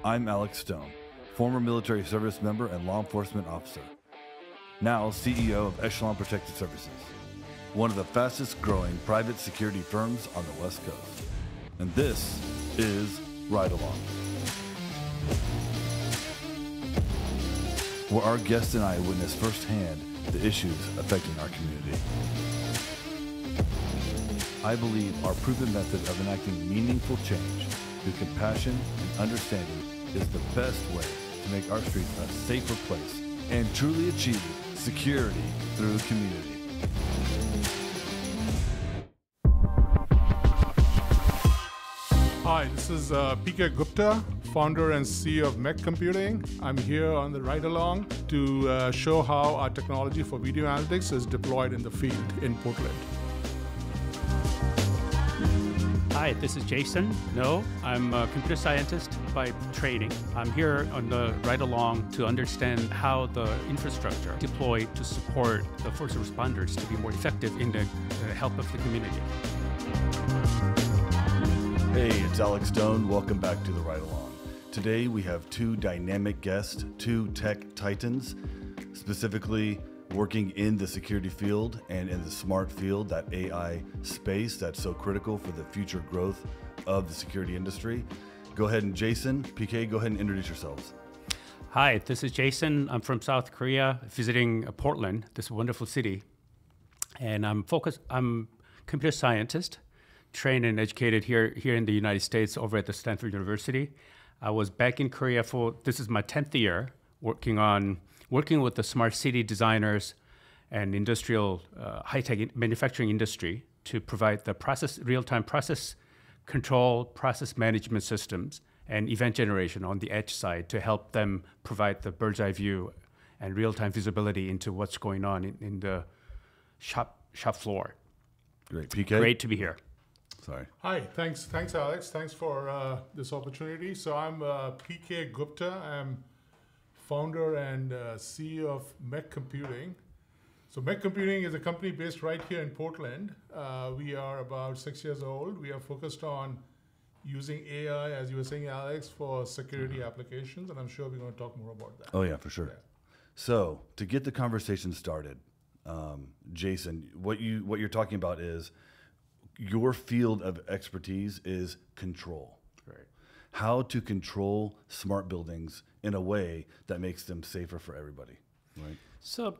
I'm Alex Stone, former military service member and law enforcement officer, now CEO of Echelon Protected Services, one of the fastest growing private security firms on the West Coast. And this is Ride Along, where our guests and I witness firsthand the issues affecting our community. I believe our proven method of enacting meaningful change through compassion and understanding is the best way to make our streets a safer place and truly achieve security through community. Hi, this is PK Gupta, founder and CEO of Megh Computing. I'm here on the Ride Along to show how our technology for video analytics is deployed in the field in Portland. Hi, this is Jason Noh. I'm a computer scientist by training. I'm here on the Ride Along to understand how the infrastructure deployed to support the first responders to be more effective in the help of the community. Hey, it's Alex Stone. Welcome back to the Ride Along. Today we have two dynamic guests, two tech titans, specifically working in the security field and in the smart field, that AI space that's so critical for the future growth of the security industry. Go ahead and Jason, PK, go ahead and introduce yourselves. Hi, this is Jason. I'm from South Korea, visiting Portland, this wonderful city. And I'm computer scientist, trained and educated here in the United States over at the Stanford University. I was back in Korea this is my 10th year, working with the smart city designers and industrial high-tech manufacturing industry to provide the real-time process control, process management systems, and event generation on the edge side to help them provide the bird's eye view and real-time visibility into what's going on in the shop floor. Great, PK. Great to be here. Sorry. Hi, thanks Alex. Thanks for this opportunity. So I'm PK Gupta. I'm founder and CEO of Megh Computing. So Megh Computing is a company based right here in Portland. We are about 6 years old. We are focused on using AI, as you were saying, Alex, for security applications, and I'm sure we're going to talk more about that. Oh yeah, for sure. Yeah. So to get the conversation started, Jason, what you're talking about is your field of expertise is control. Right. How to control smart buildings in a way that makes them safer for everybody, right? So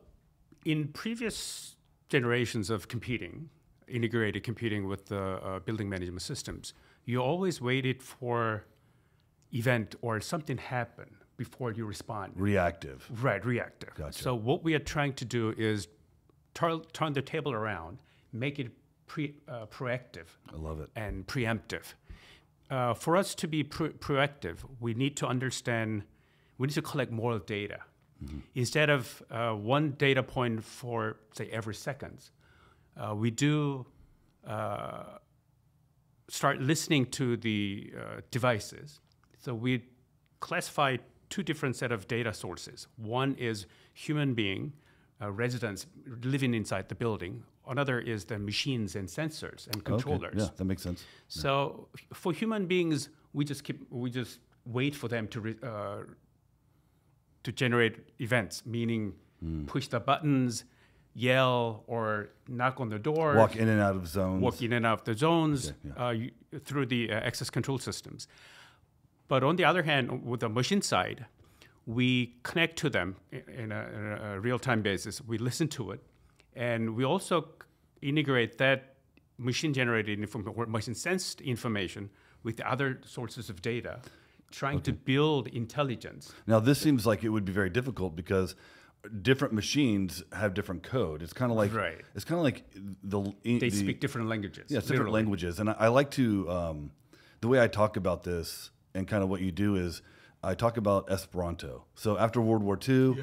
in previous generations of computing, integrated computing with the building management systems, you always waited for event or something happen before you respond. Reactive. Right, reactive. Gotcha. So what we are trying to do is turn the table around, make it proactive. I love it. And preemptive. For us to be proactive, we need to collect more data. Mm-hmm. Instead of one data point for, say, every second, we do start listening to the devices. So we classify two different set of data sources. One is human being, residents living inside the building. Another is the machines and sensors and controllers. Okay. Yeah, that makes sense. So for human beings, we just wait for them to generate events, meaning push the buttons, yell, or knock on the door. Walk in and out of zones. Walk in and out of the zones Okay, through the access control systems. But on the other hand, with the machine side, we connect to them in a real-time basis. We listen to it. And we also integrate that machine-generated information or machine-sensed information with the other sources of data, trying to build intelligence. Now, this seems like it would be very difficult because different machines have different code. It's kind of like It's kind of like they speak different languages. Yeah, different languages. And I like to the way I talk about this and kind of what you do is I talk about Esperanto. So after World War II,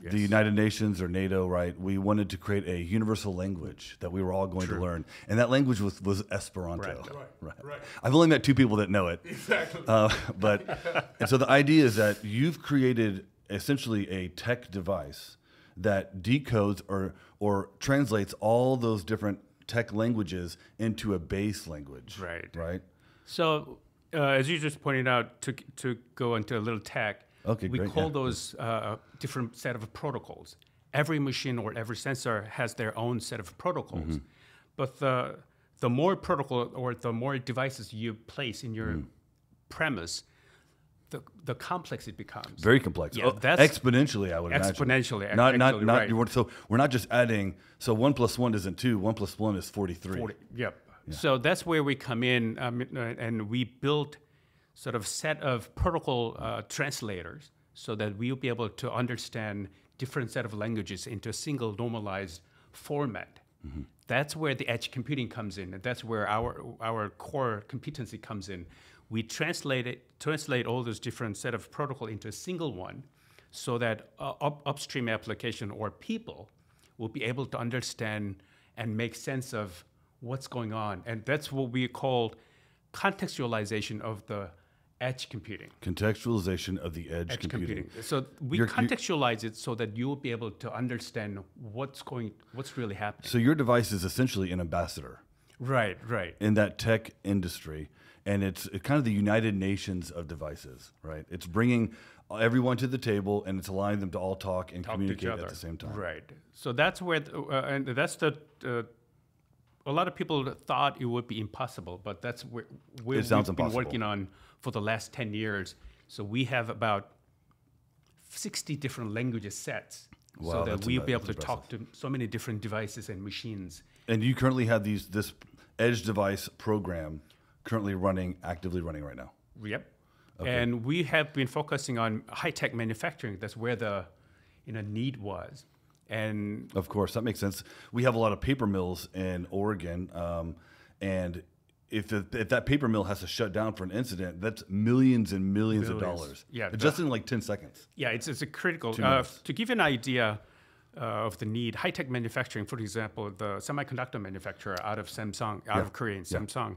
the United Nations or NATO, right, we wanted to create a universal language that we were all going to learn. And that language was Esperanto. Right. I've only met two people that know it. Exactly. And so the idea is that you've created essentially a tech device that decodes or translates all those different tech languages into a base language. Right. Right. So as you just pointed out, to go into a little tech, Okay, we great. call Yeah. those different set of protocols. Every machine or every sensor has their own set of protocols. But the more protocol or the more devices you place in your premise, the complex it becomes. Very complex. Yeah, that's exponentially, I would imagine. exponentially. Not actually, right. So we're not just adding. So 1 + 1 isn't 2. 1 + 1 is 43. Yep. So that's where we come in, and we built sort of set of protocol translators so that we'll be able to understand different set of languages into a single normalized format. That's where the edge computing comes in, and that's where our core competency comes in. We translate all those different set of protocol into a single one, so that upstream application or people will be able to understand and make sense of what's going on, and that's what we call contextualization of the edge computing. Contextualization of the edge computing. So we contextualize it so that you will be able to understand what's really happening. So your device is essentially an ambassador. Right. In that tech industry, and it's kind of the United Nations of devices, right? It's bringing everyone to the table, and it's allowing them to all talk and communicate at the same time. Right. So that's where, and that's a lot of people thought it would be impossible, but that's where we've been working on for the last 10 years. So we have about 60 different language sets, so that we'll be able to talk to so many different devices and machines. And you currently have this edge device program actively running right now. Yep. Okay. And we have been focusing on high-tech manufacturing. That's where the need was. And of course, that makes sense. We have a lot of paper mills in Oregon, and if that paper mill has to shut down for an incident, that's millions and millions of dollars. Yeah, just in like 10 seconds. Yeah, it's a critical. To give you an idea of the need, high-tech manufacturing, for example, the semiconductor manufacturer out of Samsung, out of Korea, Samsung,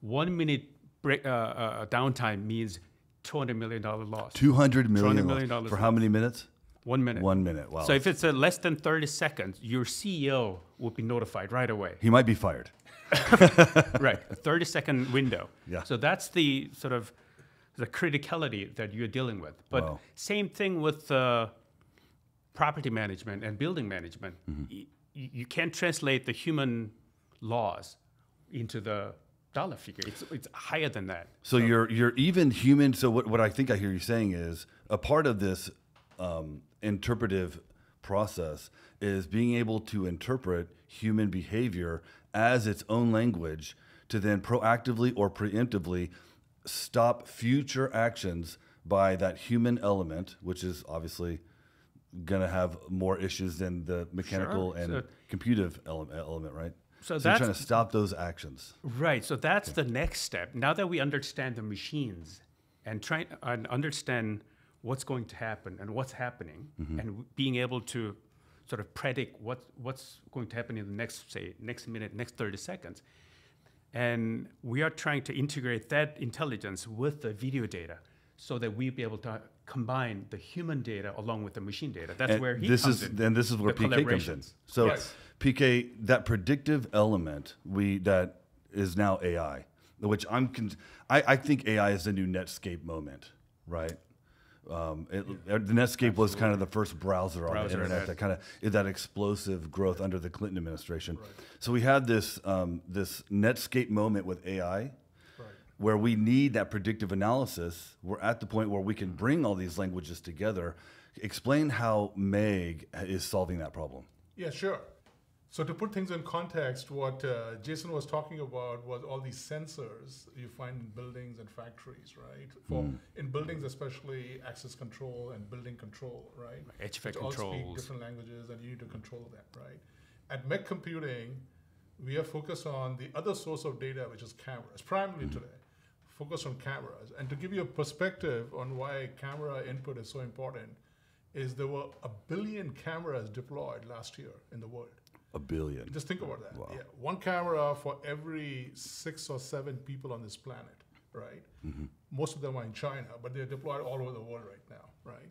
1 minute downtime means $200 million loss. $200 million for how many minutes? 1 minute. 1 minute. Wow. So if it's less than 30 seconds, your CEO will be notified right away. He might be fired. Right, a 30-second window. Yeah. So that's the sort of the criticality that you're dealing with. But same thing with property management and building management. You can't translate the human laws into the dollar figure. It's higher than that. So you're even human. So what I think I hear you saying is a part of this interpretive process is being able to interpret human behavior as its own language to then proactively or preemptively stop future actions by that human element, which is obviously going to have more issues than the mechanical and computive element, right? So you're trying to stop those actions. Right. So that's the next step. Now that we understand the machines and try and understand what's going to happen and what's happening, and being able to sort of predict what's going to happen in the next minute, next 30 seconds. And we are trying to integrate that intelligence with the video data so that we'll be able to combine the human data along with the machine data. That's where this is where PK comes in. So PK, that predictive element that is now AI, which I think AI is the new Netscape moment, right? The Netscape was kind of the first browser on the internet that kind of that explosive growth under the Clinton administration. Right. So we had this Netscape moment with AI, where we need that predictive analysis. We're at the point where we can bring all these languages together. Explain how Megh is solving that problem. Yeah, sure. So to put things in context, what Jason was talking about was all these sensors you find in buildings and factories, right? In buildings, especially access control and building control, right? HVAC controls. All speak different languages, and you need to control them, right? At Megh Computing, we are focused on the other source of data, which is cameras, primarily today. Focus on cameras. And to give you a perspective on why camera input is so important, is there were 1 billion cameras deployed last year in the world. 1 billion. Just think about that. Wow. Yeah, 1 camera for every 6 or 7 people on this planet, right? Most of them are in China, but they're deployed all over the world right now, right?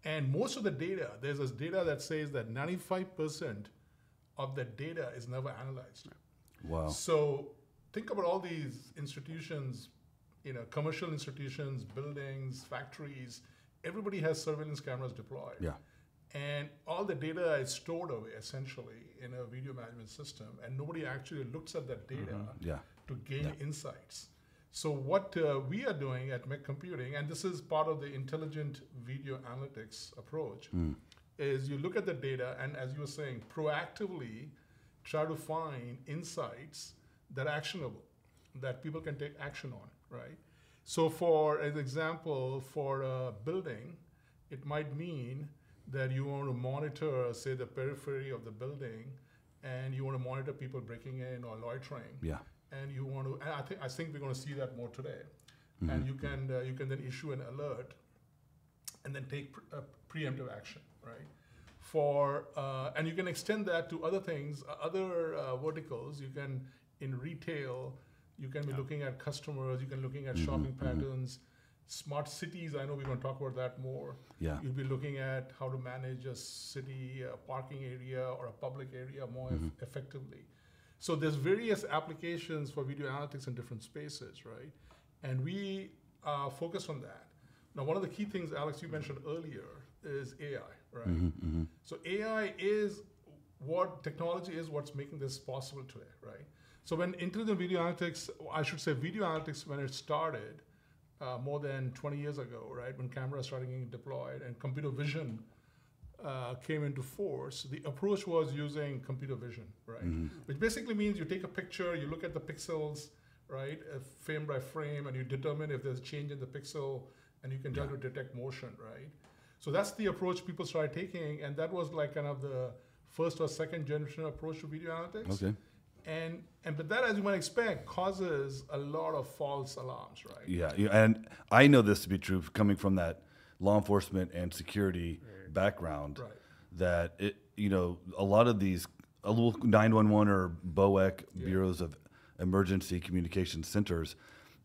And most of the data, there's this data that says that 95% of the data is never analyzed. Wow. So think about all these institutions commercial institutions, buildings, factories, everybody has surveillance cameras deployed. Yeah. And all the data is stored away essentially in a video management system, and nobody actually looks at that data Yeah. to gain insights. So what we are doing at Megh Computing, and this is part of the intelligent video analytics approach, is you look at the data and, as you were saying, proactively try to find insights that are actionable, that people can take action on, right? So for an example, for a building, it might mean that you want to monitor, say, the periphery of the building, and you want to monitor people breaking in or loitering. Yeah. And you want to, and I think we're going to see that more today. And you can then issue an alert, and then take preemptive action, right? And you can extend that to other things, other verticals. You can, in retail, you can be looking at customers. You can looking at shopping patterns. Smart cities, I know we're going to talk about that more. Yeah. You'll be looking at how to manage a city, a parking area, or a public area more effectively. So there's various applications for video analytics in different spaces, right? And we focus on that. Now, one of the key things, Alex, you mentioned earlier is AI, right? So AI is what technology is, what's making this possible today, right? So when intelligent video analytics, I should say video analytics, when it started more than 20 years ago, right? When cameras started getting deployed and computer vision came into force, the approach was using computer vision, right? Which basically means you take a picture, you look at the pixels, right, frame by frame, and you determine if there's a change in the pixel, and you can try to detect motion, right? So that's the approach people started taking, and that was like kind of the first or second generation approach to video analytics. Okay. But that, as you might expect, causes a lot of false alarms, right? Yeah, and I know this to be true coming from that law enforcement and security background. Right. That a lot of these 911 or BOEC bureaus of emergency communication centers,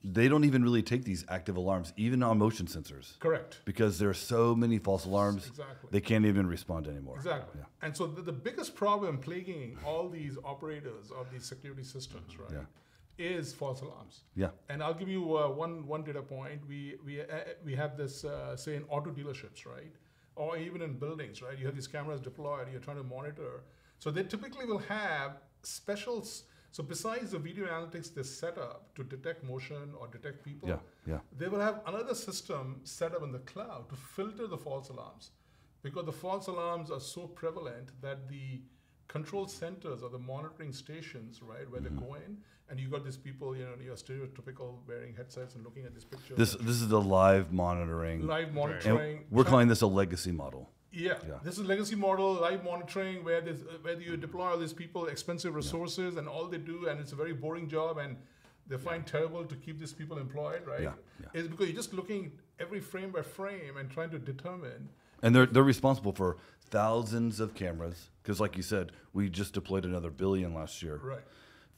they don't even really take these active alarms, even on motion sensors. Correct. Because there are so many false alarms, Exactly. they can't even respond anymore. Exactly. Yeah. And so the biggest problem plaguing all these operators of these security systems, right, is false alarms. Yeah. And I'll give you one data point. We have this, say, in auto dealerships, right, or even in buildings, right. You have these cameras deployed. You're trying to monitor. So they typically will have specials. So besides the video analytics they set up to detect motion or detect people, they will have another system set up in the cloud to filter the false alarms, because the false alarms are so prevalent that the control centers or the monitoring stations, right, where they go in, and you got these people, you're stereotypical wearing headsets and looking at these pictures. This is the live monitoring. Live monitoring. And we're calling this a legacy model. Yeah, this is legacy model, live monitoring, where you deploy all these people, expensive resources, and all they do, and it's a very boring job, and they find terrible to keep these people employed, right? Is because you're just looking every frame by frame and trying to determine. And they're responsible for thousands of cameras, because like you said, we just deployed another billion last year. Right.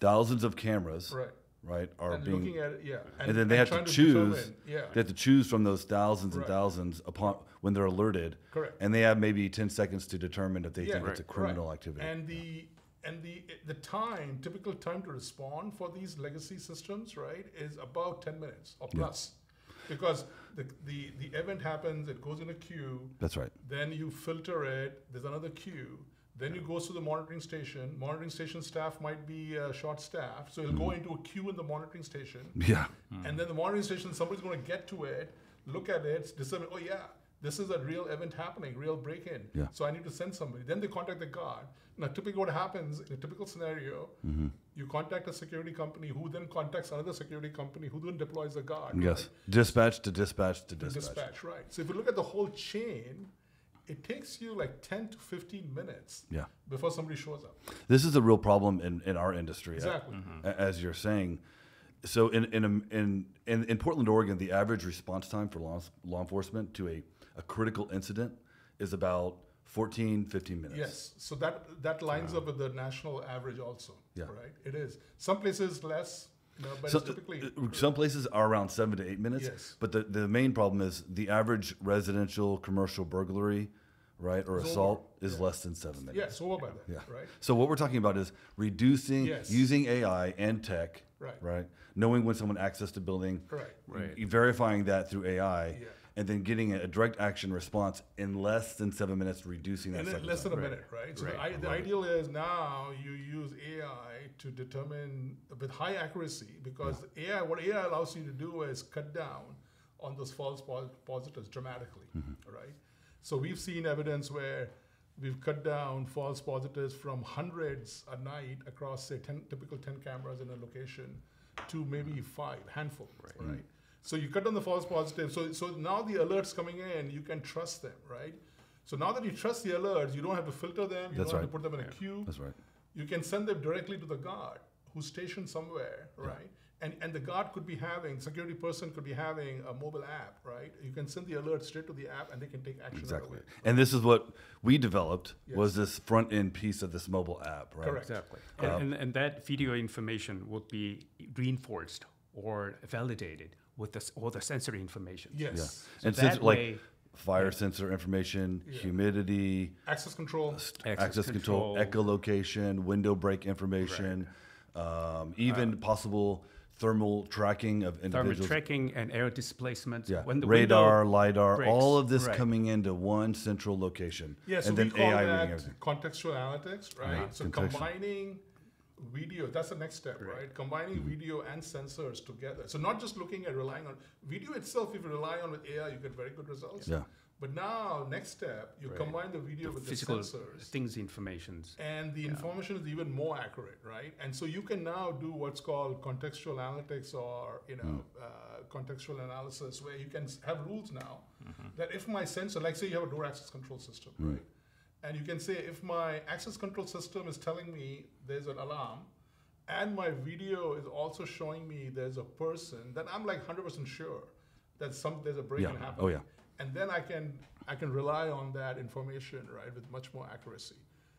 Thousands of cameras. Right. Are and being looking at it, and then they have to choose. They have to choose from those thousands and Right. thousands upon when they're alerted. Correct. And they have maybe 10 seconds to determine if they think it's a criminal Right. activity. And the typical time to respond for these legacy systems, right, is about 10 minutes or plus. Because the event happens, it goes in a queue. That's right. Then you filter it, there's another queue. Then it goes to the monitoring station. Monitoring station staff might be short-staffed, so it'll go into a queue in the monitoring station. Yeah. And then the monitoring station, somebody's going to get to it, look at it, determine, oh yeah, this is a real event happening, real break-in. Yeah. So I need to send somebody. Then they contact the guard. Now, typically what happens in a typical scenario, you contact a security company who then contacts another security company who then deploys the guard. Yes. Right? Dispatch to dispatch to dispatch. Dispatch, right. So if you look at the whole chain, it takes you like 10 to 15 minutes before somebody shows up. This is a real problem in our industry. Exactly. As you're saying. So in Portland, Oregon, the average response time for law enforcement to a critical incident is about 15 minutes. Yes. So that lines up with the national average also. Yeah. Right. It is. Some places less. But So, it's typically some places are around 7 to 8 minutes. Yes. But the main problem is the average residential commercial burglary, right, or assault is less than 7 minutes. it's over by that. Yeah. Right. So what we're talking about is reducing, Yes. using AI and tech Right. Knowing when someone accessed a building, verifying that through AI, and then getting a direct action response in less than 7 minutes, reducing that. In less than a minute, right? So the ideal is now you use AI to determine with high accuracy, because what AI allows you to do is cut down on those false positives dramatically, right? So we've seen evidence where we've cut down false positives from hundreds a night across, say, typical 10 cameras in a location to maybe 5, handful, right? So you cut down the false positives. So now the alerts coming in, you can trust them, right? So now that you trust the alerts, you don't have to filter them. You don't have to put them in a queue. That's right. You can send them directly to the guard who's stationed somewhere, right? And the guard could be having, security person could be having a mobile app, right? You can send the alert straight to the app and they can take action right away. And this is what we developed, was this front end piece of this mobile app, right? Correct. Exactly. And that video information will be reinforced or validated with all the sensory information. Yes. So and since like fire sensor information, humidity, access control, echolocation, window break information, even possible thermal tracking of individuals. Thermal tracking and air displacement. When the radar, LiDAR, breaks, all of this coming into one central location. So and then we call AI that contextual analytics, right? So combining video, that's the next step, right? Combining video and sensors together. So not just looking at relying on video itself. If you rely on with AI, you get very good results. But now, next step, you combine the video with the sensors. Things informations. And the information is even more accurate, right? And so you can now do what's called contextual analytics, or contextual analysis, where you can have rules now that if my sensor, like say you have a door access control system, right? And you can say, if my access control system is telling me there's an alarm, and my video is also showing me there's a person, then I'm like 100% sure that there's a break-in happening. And then I can rely on that information, right, with much more accuracy.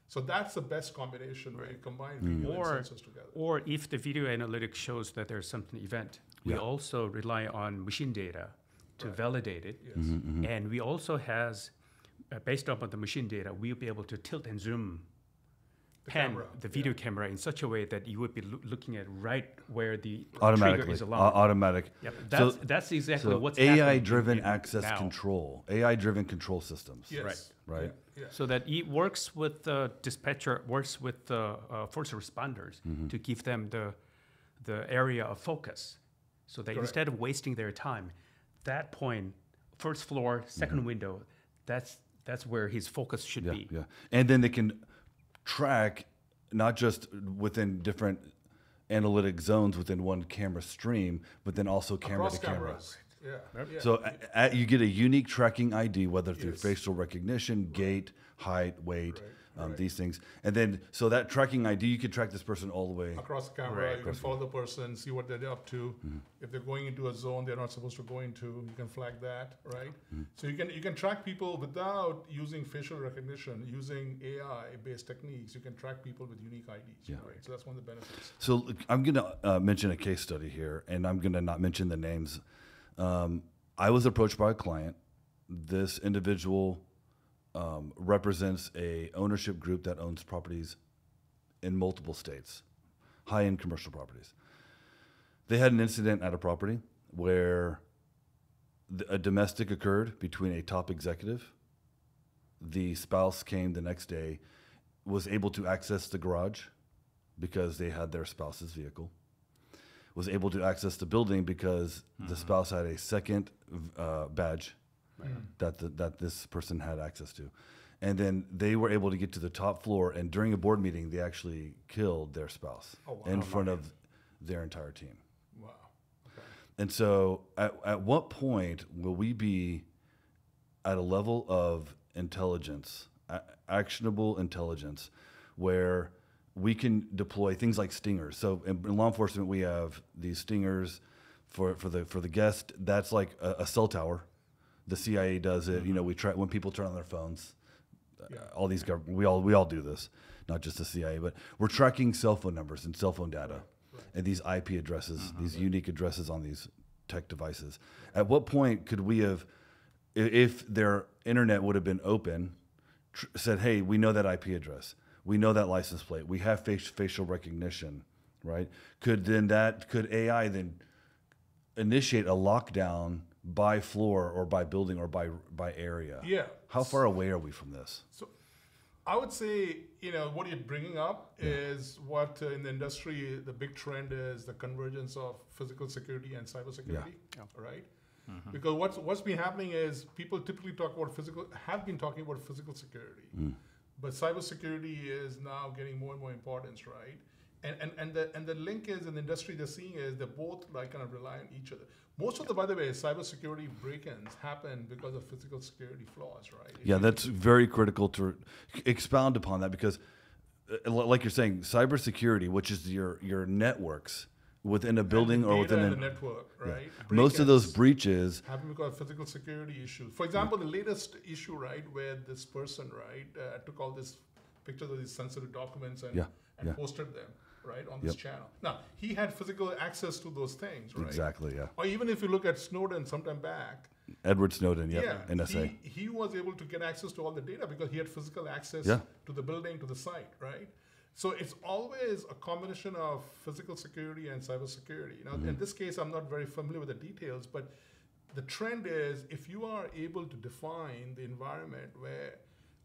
So that's the best combination where you combine video and sensors together. Or if the video analytics shows that there's something event, we also rely on machine data to validate it. And we also has, based upon the machine data, we'll be able to tilt and zoom the video camera in such a way that you would be looking at right where the trigger is alarm. Automatic. That's exactly what's AI-driven access control, AI-driven control systems. Right. So that it works with the dispatcher, works with the first responders to give them the area of focus, so that instead of wasting their time, that point, first floor, second window, that's where his focus should be. And then they can track not just within different analytic zones within one camera stream, but then also camera to camera. So you get a unique tracking ID, whether through facial recognition, gait, height, weight, these things. And then, so that tracking ID, you can track this person all the way across the camera. You can follow the person, see what they're up to. If they're going into a zone they're not supposed to go into, you can flag that, right? So you can track people without using facial recognition, using AI-based techniques. You can track people with unique IDs, right? So that's one of the benefits. So I'm going to mention a case study here, and I'm going to not mention the names. I was approached by a client. This individual represents a ownership group that owns properties in multiple states, high-end commercial properties. They had an incident at a property where a domestic occurred between a top executive. The spouse came the next day, was able to access the garage because they had their spouse's vehicle, was able to access the building because the spouse had a second badge that this person had access to. And then they were able to get to the top floor, and during a board meeting, they actually killed their spouse in front of their entire team. Wow. Okay. And so at what point will we be at a level of intelligence, actionable intelligence, where we can deploy things like stingers? So in law enforcement, we have these stingers for the guest. That's like a cell tower. The CIA does it. You know, we try when people turn on their phones. All these we all do this, not just the CIA, but we're tracking cell phone numbers and cell phone data, and these IP addresses, these unique addresses on these tech devices. At what point could we have, if their internet would have been open, said, "Hey, we know that IP address, we know that license plate, we have facial recognition, right? Could AI then initiate a lockdown by floor or by building or by area? Yeah. How far away are we from this? So I would say, what you're bringing up is what in the industry, the big trend is the convergence of physical security and cybersecurity, right? Because what's been happening is people typically have been talking about physical security, but cybersecurity is now getting more and more importance, right? And the link is in the industry they're seeing is they're both like kind of rely on each other. Most of the, by the way, cybersecurity break-ins happen because of physical security flaws, right? Yeah, that's very critical to expound upon that, because like you're saying, cybersecurity, which is your networks within a building or within a network, right? Yeah. Most of those breaches happen because of physical security issues. For example, the latest issue, right, where this person, right, took all these pictures of these sensitive documents and posted them, right, on this channel. Now, he had physical access to those things, right? Exactly, yeah. Or even if you look at Snowden sometime back. Edward Snowden, NSA. He was able to get access to all the data because he had physical access to the building, to the site, right? So it's always a combination of physical security and cybersecurity. Now, in this case, I'm not very familiar with the details, but the trend is if you are able to define the environment where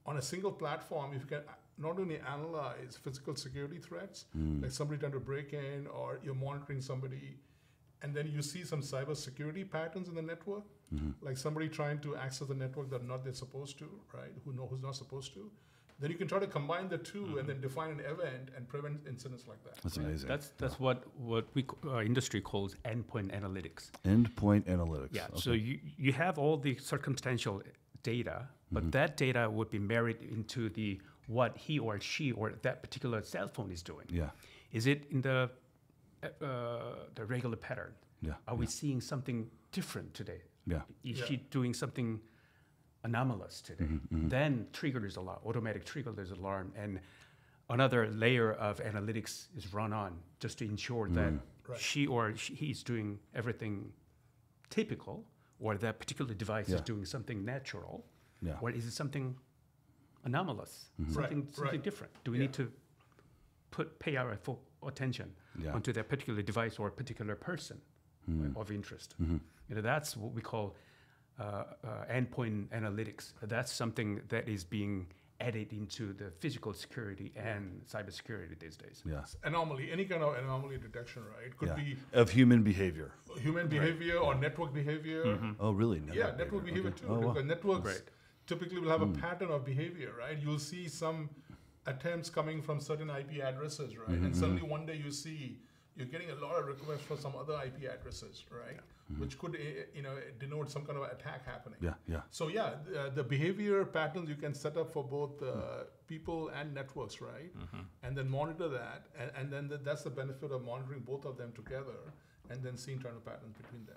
on a single platform, if you can not only analyze physical security threats, like somebody trying to break in or you're monitoring somebody, and then you see some cybersecurity patterns in the network, like somebody trying to access the network that they're supposed to, right? Who's not supposed to. Then you can try to combine the two and then define an event and prevent incidents like that. That's amazing. That's what we industry calls endpoint analytics. Endpoint analytics. Yeah. Okay. So you have all the circumstantial data, but that data would be married into what he or she or that particular cell phone is doing. Yeah. Is it in the regular pattern? Yeah. Are we seeing something different today? Yeah. Is she doing something anomalous today? Then triggers a lot, automatic triggers alarm, and another layer of analytics is run on just to ensure that she or he's doing everything typical, or that particular device is doing something natural, or is it something anomalous, something different? Do we need to pay our full attention onto that particular device or a particular person of interest? That's what we call endpoint analytics. That's something that is being added into the physical security and cybersecurity these days. Yes. Anomaly, any kind of anomaly detection, right? Could be of human behavior. Human behavior or network behavior. Oh, really? Network behavior too. Oh, because networks typically will have a pattern of behavior, right? You'll see some attempts coming from certain IP addresses, right? And suddenly one day you're getting a lot of requests for some other IP addresses, right? Which could denote some kind of attack happening. So the behavior patterns you can set up for both people and networks, right? And then monitor that, and then that's the benefit of monitoring both of them together, and then seeing kind of patterns between them.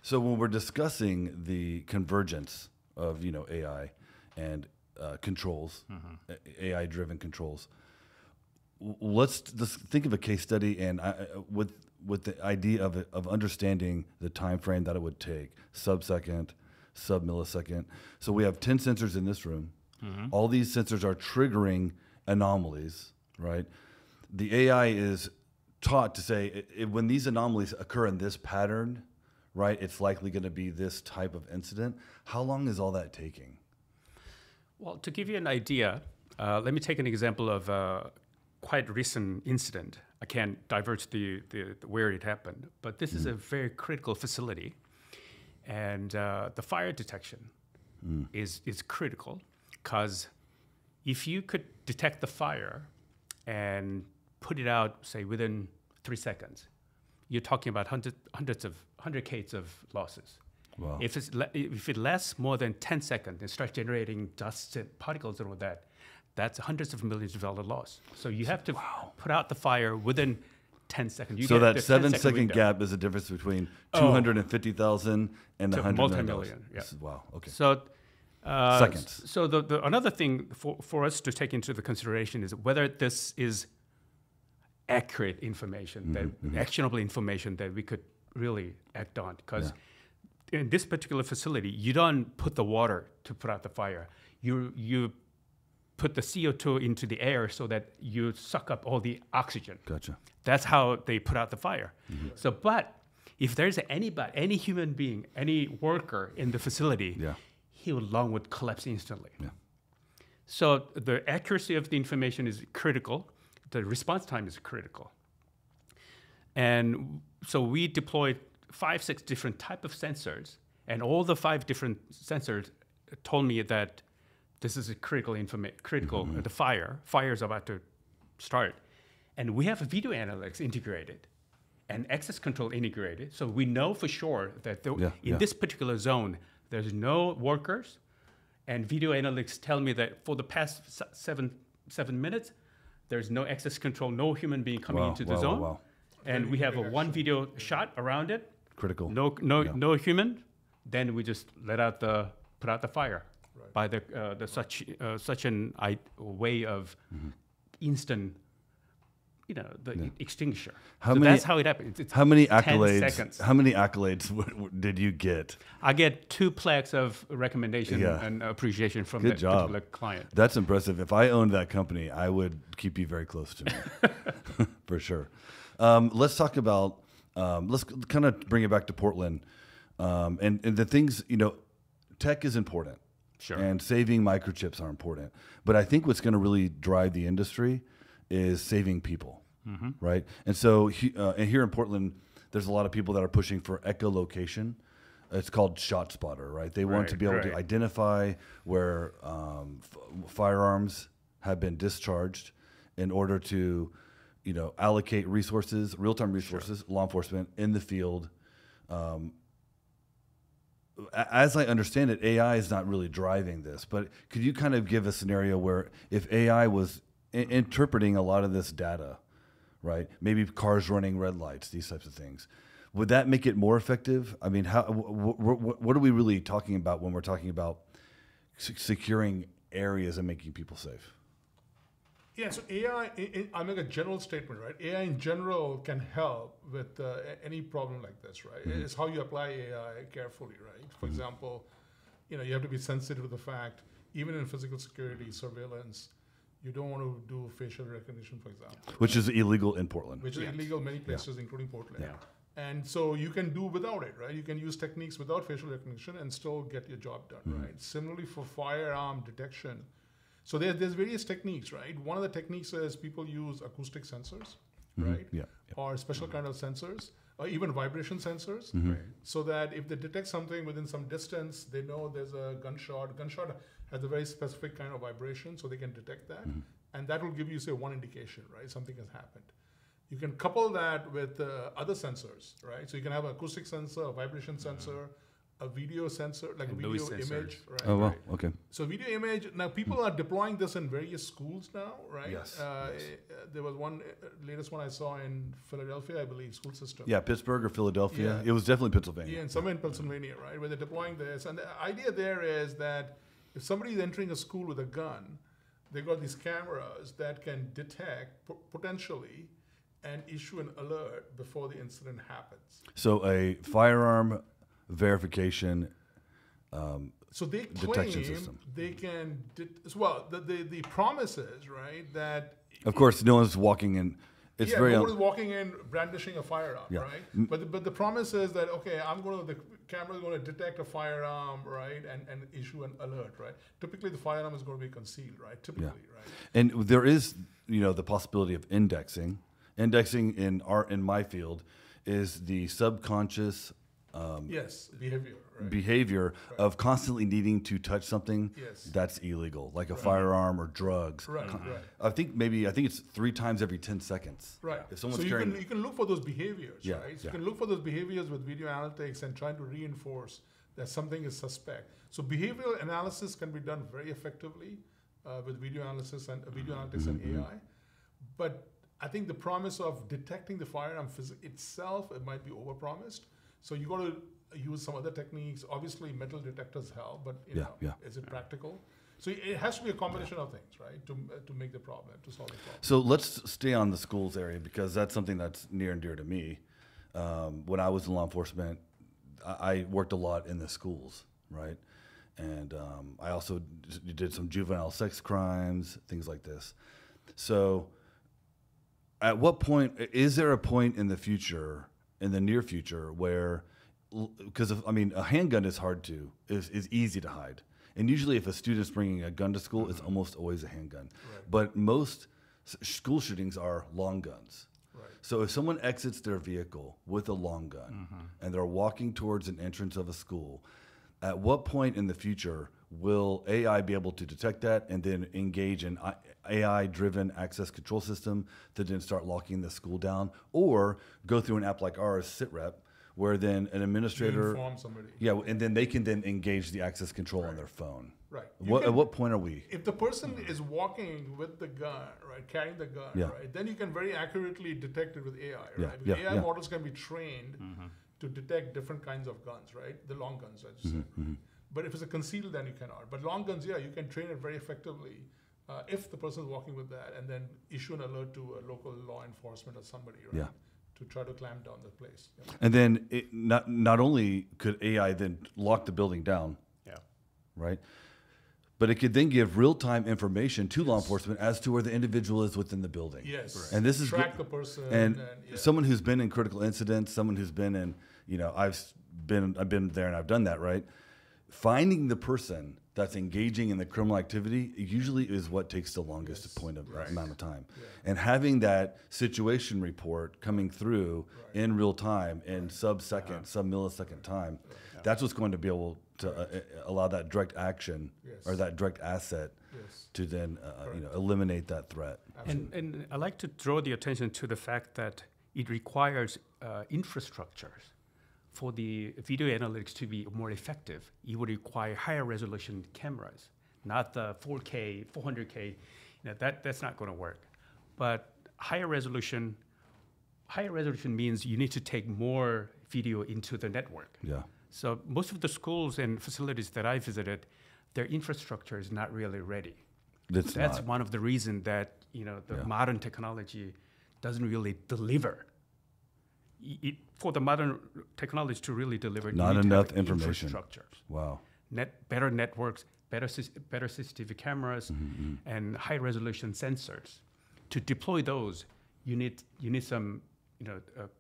So when we're discussing the convergence of AI and controls, AI-driven controls, let's just think of a case study, and with the idea of understanding the time frame that it would take, sub-second, sub-millisecond. So we have 10 sensors in this room. All these sensors are triggering anomalies, right? The AI is taught to say, when these anomalies occur in this pattern, right, it's likely going to be this type of incident. How long is all that taking? Well, to give you an idea, let me take an example of quite recent incident. I can't divulge the where it happened, but this is a very critical facility, and the fire detection is critical, because if you could detect the fire and put it out, say within 3 seconds, you're talking about 100K of losses. Wow. If it lasts more than 10 seconds and starts generating dust and particles and all that, that's hundreds of millions of dollars loss. So you have to put out the fire within 10 seconds. So that 7-second gap is the difference between 250,000 and the $100 million. Yeah. Wow. Okay. So seconds. So the another thing for us to take into the consideration is whether this is accurate information, actionable information that we could really act on. Because in this particular facility, you don't put the water to put out the fire. You put the CO2 into the air so that you suck up all the oxygen. Gotcha. That's how they put out the fire. So, but if there's anybody, any human being, any worker in the facility, his lung would collapse instantly. Yeah. So the accuracy of the information is critical. The response time is critical. And so we deployed 5-6 different type of sensors, and all the 5 different sensors told me that this is a critical the fire is about to start. And we have video analytics integrated and access control integrated. So we know for sure that in this particular zone, there's no workers, and video analytics tell me that for the past 7 minutes, there's no access control, no human being coming into the zone. Wow. And we have a one video shot around it. Critical. No human. Then we just put out the fire by such an way of instant, the extinguisher. That's how it happens. It's how many 10 accolades? seconds. How many accolades did you get? I get 2 plaques of recommendation and appreciation from that particular client. That's impressive. If I owned that company, I would keep you very close to me, for sure. Let's talk about. Let's kind of bring it back to Portland, and the things. Tech is important, sure, and saving microchips are important. But I think what's going to really drive the industry is saving people, right? And so, and here in Portland, there's a lot of people that are pushing for echolocation. It's called ShotSpotter, right? They want to be able to identify where firearms have been discharged in order to, allocate resources, real-time resources, law enforcement in the field. As I understand it, AI is not really driving this, but could you kind of give a scenario where if AI was interpreting a lot of this data, right? Maybe cars running red lights, these types of things. Would that make it more effective? I mean, what are we really talking about when we're talking about securing areas and making people safe? Yeah, so AI, I make a general statement, right? AI in general can help with any problem like this, right? It's how you apply AI carefully, right? For example, you have to be sensitive to the fact, even in physical security surveillance, you don't want to do facial recognition, for example. Which is illegal in Portland. Which is illegal in many places, including Portland. Yeah. And so you can do without it, right? You can use techniques without facial recognition and still get your job done, right? Similarly for firearm detection. So there's various techniques, right? One of the techniques is people use acoustic sensors, right? Yeah. Or special kind of sensors, or even vibration sensors, right? So that if they detect something within some distance, they know there's a gunshot. Gunshot has a very specific kind of vibration, so they can detect that. And that will give you, say, one indication, right? Something has happened. You can couple that with other sensors, right? So you can have an acoustic sensor, a vibration sensor, a video sensor, like a video image, right? Oh, wow. Right. Okay. So video image, now people are deploying this in various schools now, right? Yes. There was one, latest one I saw in Philadelphia, I believe, school system. Yeah, Pittsburgh or Philadelphia. Yeah. It was definitely Pennsylvania. Yeah, and somewhere in Pennsylvania, right, where they're deploying this. And the idea there is that if somebody is entering a school with a gun, they've got these cameras that can detect potentially and issue an alert before the incident happens. So a firearm verification so they detection claim system. they can, the promise is, right, that... Of course, no one's walking in. It's very no one is walking in brandishing a firearm, right? But the promise is that, okay, the camera is going to detect a firearm, right, and issue an alert, right? Typically, the firearm is going to be concealed, right? Typically, right? And there is, the possibility of indexing. Indexing in my field is the subconscious behavior of constantly needing to touch something that's illegal, like a firearm or drugs. Right. I think it's 3 times every 10 seconds. Right. If someone's you can look for those behaviors, right? So yeah. you can look for those behaviors with video analytics and trying to reinforce that something is suspect. So behavioral analysis can be done very effectively with video analysis and video analytics and AI. But I think the promise of detecting the firearm itself, it might be overpromised. So you got to use some other techniques. Obviously, metal detectors help, but is it practical? So it has to be a combination of things, right, to make the problem, to solve the problem. So let's stay on the schools area because that's something that's near and dear to me. When I was in law enforcement, I worked a lot in the schools, right? and I also did some juvenile sex crimes, things like this. So, at what point is there a point in the future, in the near future, where, because a handgun is is easy to hide, and usually if a student's bringing a gun to school, it's almost always a handgun. Right. But most school shootings are long guns. Right. So if someone exits their vehicle with a long gun and they're walking towards an entrance of a school, at what point in the future will AI be able to detect that and then engage in AI-driven access control system to then start locking the school down, or go through an app like ours, SitRep, where then an administrator inform somebody. Yeah, and then they can then engage the access control on their phone. Right. At what point are we? If the person is walking with the gun, right, carrying the gun, right, then you can very accurately detect it with AI, right? Because AI models can be trained to detect different kinds of guns, right? The long guns, I just said. But if it's a concealed, then you cannot. But long guns, you can train it very effectively if the person is walking with that, and then issue an alert to a local law enforcement or somebody, right? Yeah. To try to clamp down the place. Yeah. And then not only could AI then lock the building down, right? But it could then give real-time information to law enforcement as to where the individual is within the building. Yes. Right. And this is track the person. And someone who's been in critical incidents, someone who's been in, I've been there and I've done that, right? Finding the person that's engaging in the criminal activity usually is what takes the longest amount of time. Yeah. And having that situation report coming through in real time in sub-millisecond time, that's what's going to be able to allow that direct action or that direct asset to then eliminate that threat. And I like to draw the attention to the fact that it requires infrastructures. For the video analytics to be more effective, you would require higher resolution cameras, not the 4K, 400K. That's not going to work. But higher resolution means you need to take more video into the network. Yeah. So most of the schools and facilities that I visited, their infrastructure is not really ready. That's one of the reasons that modern technology doesn't really deliver. For the modern technology to really deliver, not enough information. Infrastructures. Wow. Better networks, better CCTV cameras, and high resolution sensors. To deploy those, you need some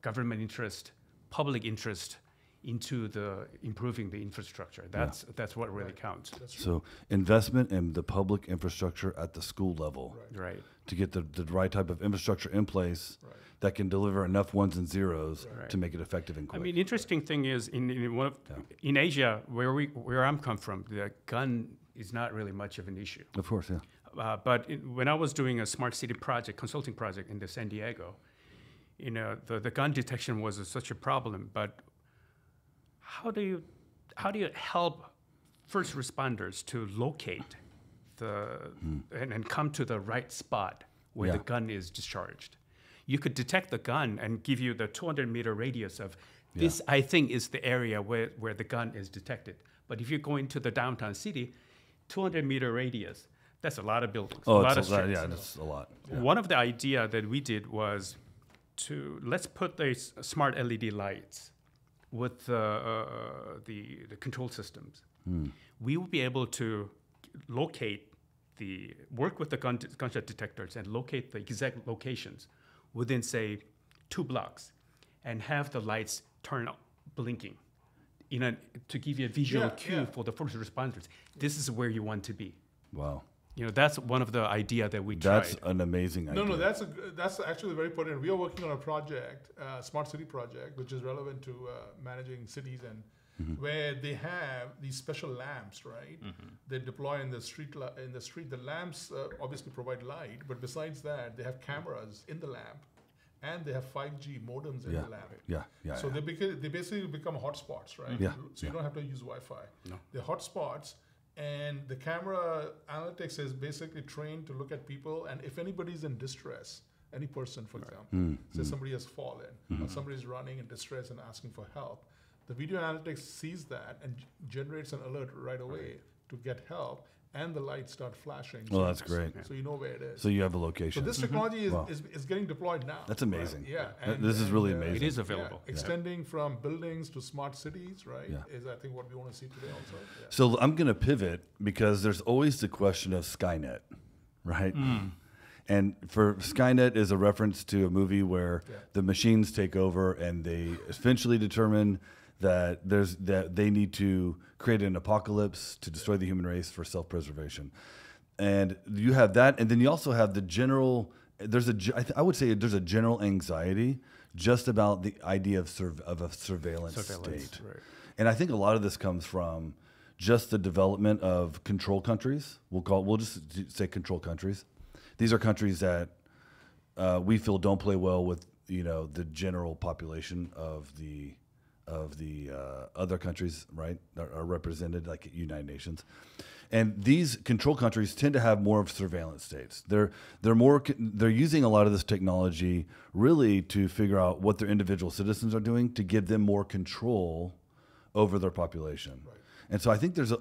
government interest, public interest into the improving the infrastructure. That's what really counts. So investment in the public infrastructure at the school level, right? To get the right type of infrastructure in place that can deliver enough ones and zeros to make it effective and quick. I mean, interesting thing is in Asia, where I'm come from, the gun is not really much of an issue. Of course, yeah. But when I was doing a smart city consulting project in San Diego, the gun detection was such a problem. But how do you help first responders to locate and come to the right spot where the gun is discharged? You could detect the gun and give you the 200-meter radius of this, I think, is the area where the gun is detected. But if you go into the downtown city, 200-meter radius, that's a lot of buildings, a lot of streets. That's a lot. Yeah. One of the idea that we did was let's put these smart LED lights with the control systems. We will be able to work with the gunshot detectors and locate the exact locations within, say, 2 blocks, and have the lights turn on, blinking, to give you a visual cue for the first responders. This is where you want to be. Wow. That's one of the idea that we tried. That's an amazing idea. No, that's actually very pertinent. We are working on a project, smart city project, which is relevant to managing cities and where they have these special lamps, right? They deploy in the street. The lamps obviously provide light, but besides that, they have cameras in the lamp, and they have 5G modems in the lamp. So they basically become hotspots, right? So you don't have to use Wi-Fi. No. They're hotspots, and the camera analytics is basically trained to look at people, and if anybody's in distress, any person, for example, say somebody has fallen, or somebody's running in distress and asking for help, the video analytics sees that and generates an alert right away to get help, and the lights start flashing. Oh, that's great. So you know where it is. So you have the So location. this technology Wow. is getting deployed now. That's amazing. Right? Yeah. This is really amazing. It is available. Extending from buildings to smart cities, right? Yeah. Is I think what we want to see today also. Yeah. So I'm going to pivot because there's always the question of Skynet, right? And for Skynet is a reference to a movie where the machines take over and they eventually determine that they need to create an apocalypse to destroy the human race for self-preservation. And you have that, and then you also have the general. I would say there's a general anxiety just about the idea of a surveillance state. Right. And I think a lot of this comes from just the development of control countries. We'll just say control countries. These are countries that we feel don't play well with, the general population of the other countries, right, are represented, like at United Nations. And these control countries tend to have more of surveillance states. They're using a lot of this technology really to figure out what their individual citizens are doing to give them more control over their population. Right. And so I think there's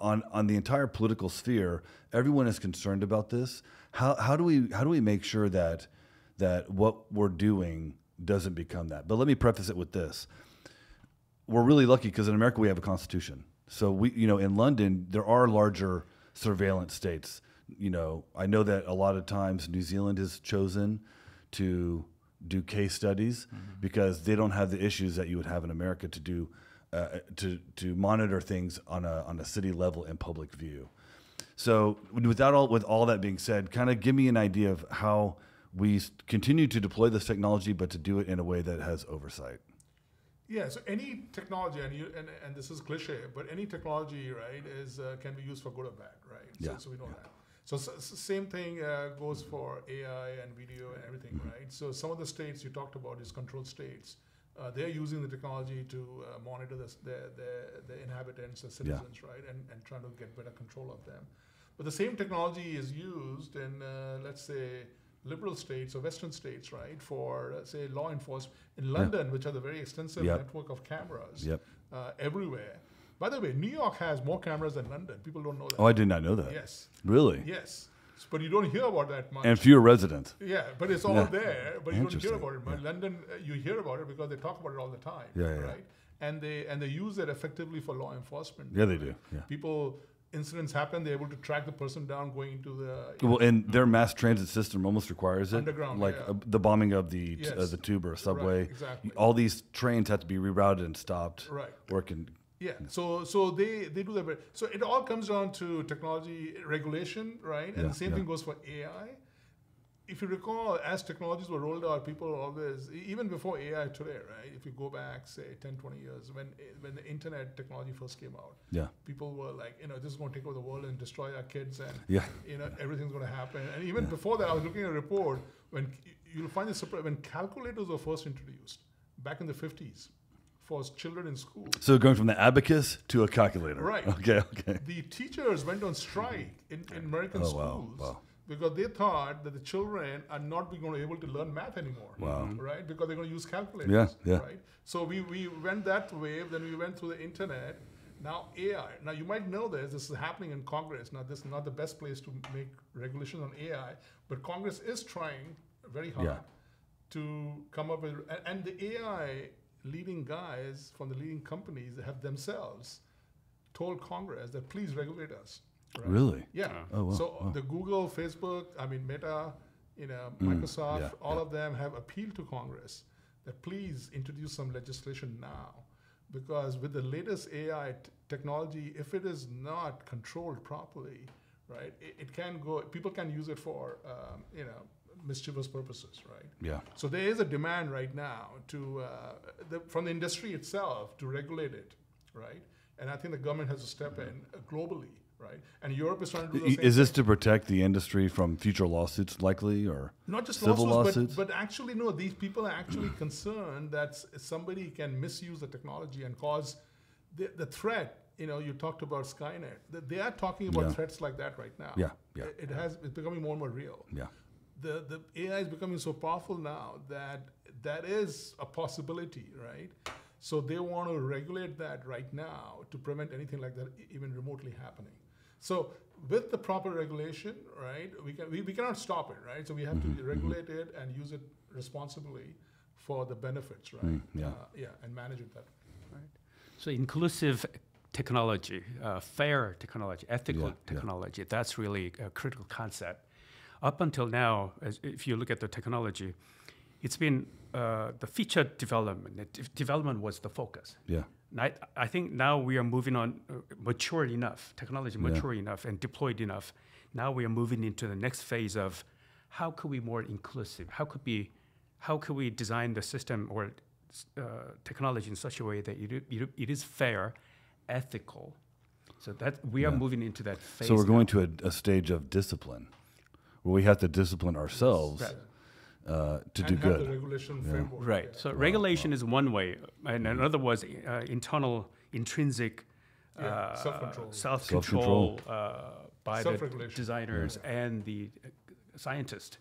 on the entire political sphere, everyone is concerned about this. How do we make sure that what we're doing doesn't become that? But let me preface it with this. We're really lucky because in America we have a constitution. So we, in London, there are larger surveillance states. I know that a lot of times New Zealand is chosen to do case studies because they don't have the issues that you would have in America to do to monitor things on a city level in public view. So with all that being said, kind of give me an idea of how we continue to deploy this technology, but to do it in a way that has oversight. Yeah, so any technology, and this is cliche, but any technology, right, can be used for good or bad, right? So we know that. So same thing goes for AI and video and everything, right? So some of the states you talked about is controlled states. They're using the technology to monitor the inhabitants, the citizens, right, and trying to get better control of them. But the same technology is used in, let's say, liberal states or Western states, right, for, say, law enforcement in London, which has a very extensive network of cameras everywhere. By the way, New York has more cameras than London. People don't know that. Oh, I did not know that. Yes. Really? Yes. But you don't hear about that much. And fewer residents. Yeah, but it's all there, but you don't hear about it. But London, you hear about it because they talk about it all the time, right? And they use it effectively for law enforcement. Yeah, they do. Yeah. Incidents happen, they're able to track the person down going into the... Well, and their mass transit system almost requires it. Underground, like the bombing of the tube or subway. Right, exactly. All these trains have to be rerouted and stopped. Right. Yeah. So they do that. So it all comes down to technology regulation, right? And the same thing goes for AI. If you recall, as technologies were rolled out, people always, even before AI today, right? If you go back, say, 10, 20 years, when the internet technology first came out, people were like, this is going to take over the world and destroy our kids, and everything's going to happen. And even before that, I was looking at a report when you'll find this surprise when calculators were first introduced back in the 50s for children in school. So going from the abacus to a calculator. Right. Okay. The teachers went on strike in American schools. Wow. Because they thought that the children are not going to be able to learn math anymore, right? Because they're going to use calculators, right? So we went that wave, then we went through the internet. Now AI. Now you might know this is happening in Congress. Now this is not the best place to make regulations on AI, but Congress is trying very hard to come up with, and the AI leading guys from the leading companies have themselves told Congress that please regulate us. Right? Really? Yeah. Oh, wow. So the Google, Facebook, Meta, Microsoft, all of them have appealed to Congress that please introduce some legislation now, because with the latest AI technology, if it is not controlled properly, right, it can go. People can use it for mischievous purposes, right? Yeah. So there is a demand right now to from the industry itself to regulate it, right? And I think the government has to step in globally. Right, and Europe is trying to do the same. Is this to protect the industry from future lawsuits, likely, or not just civil lawsuits? But actually, no. These people are actually concerned that somebody can misuse the technology and cause the threat. You talked about Skynet. They are talking about threats like that right now. Yeah. It's becoming more and more real. Yeah. The AI is becoming so powerful now that is a possibility, right? So they want to regulate that right now to prevent anything like that even remotely happening. So with the proper regulation, right, we cannot stop it, right? So we have to regulate it and use it responsibly for the benefits, right? And manage it that way. Right. So inclusive technology, fair technology, ethical technology, that's really a critical concept. Up until now, if you look at the technology, it's been the feature development. Development was the focus. Yeah. And I think now we are moving on, mature enough, technology mature enough and deployed enough. Now we are moving into the next phase of how could we be more inclusive? How could we design the system or technology in such a way that it is fair, ethical? So that we are moving into that phase. So we're now. going to a stage of discipline, where we have to discipline ourselves to do And have good. the regulation framework. Right. So regulation is one way, and another was internal, intrinsic self-control. self-control by the Self-regulation. designers and the scientists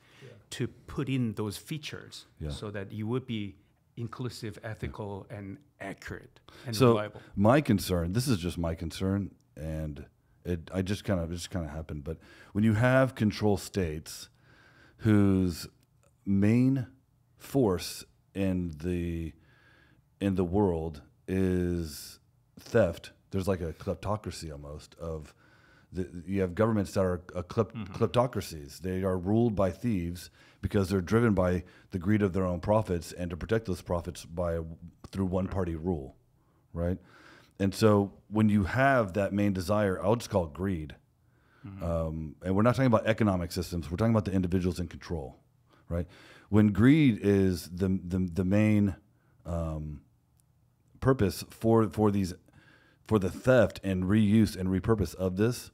to put in those features so that you would be inclusive, ethical, and accurate and So reliable. my concern, this is just my concern, and it just kind of happened. But when you have control states whose main force in the world is theft, there's like a kleptocracy almost of you have governments that are kleptocracies. They are ruled by thieves because they're driven by the greed of their own profits, and to protect those profits through one party rule, right? And so when you have that main desire, I'll just call it greed. And we're not talking about economic systems. We're talking about the individuals in control, right? When greed is the main purpose for the theft and reuse and repurpose of this,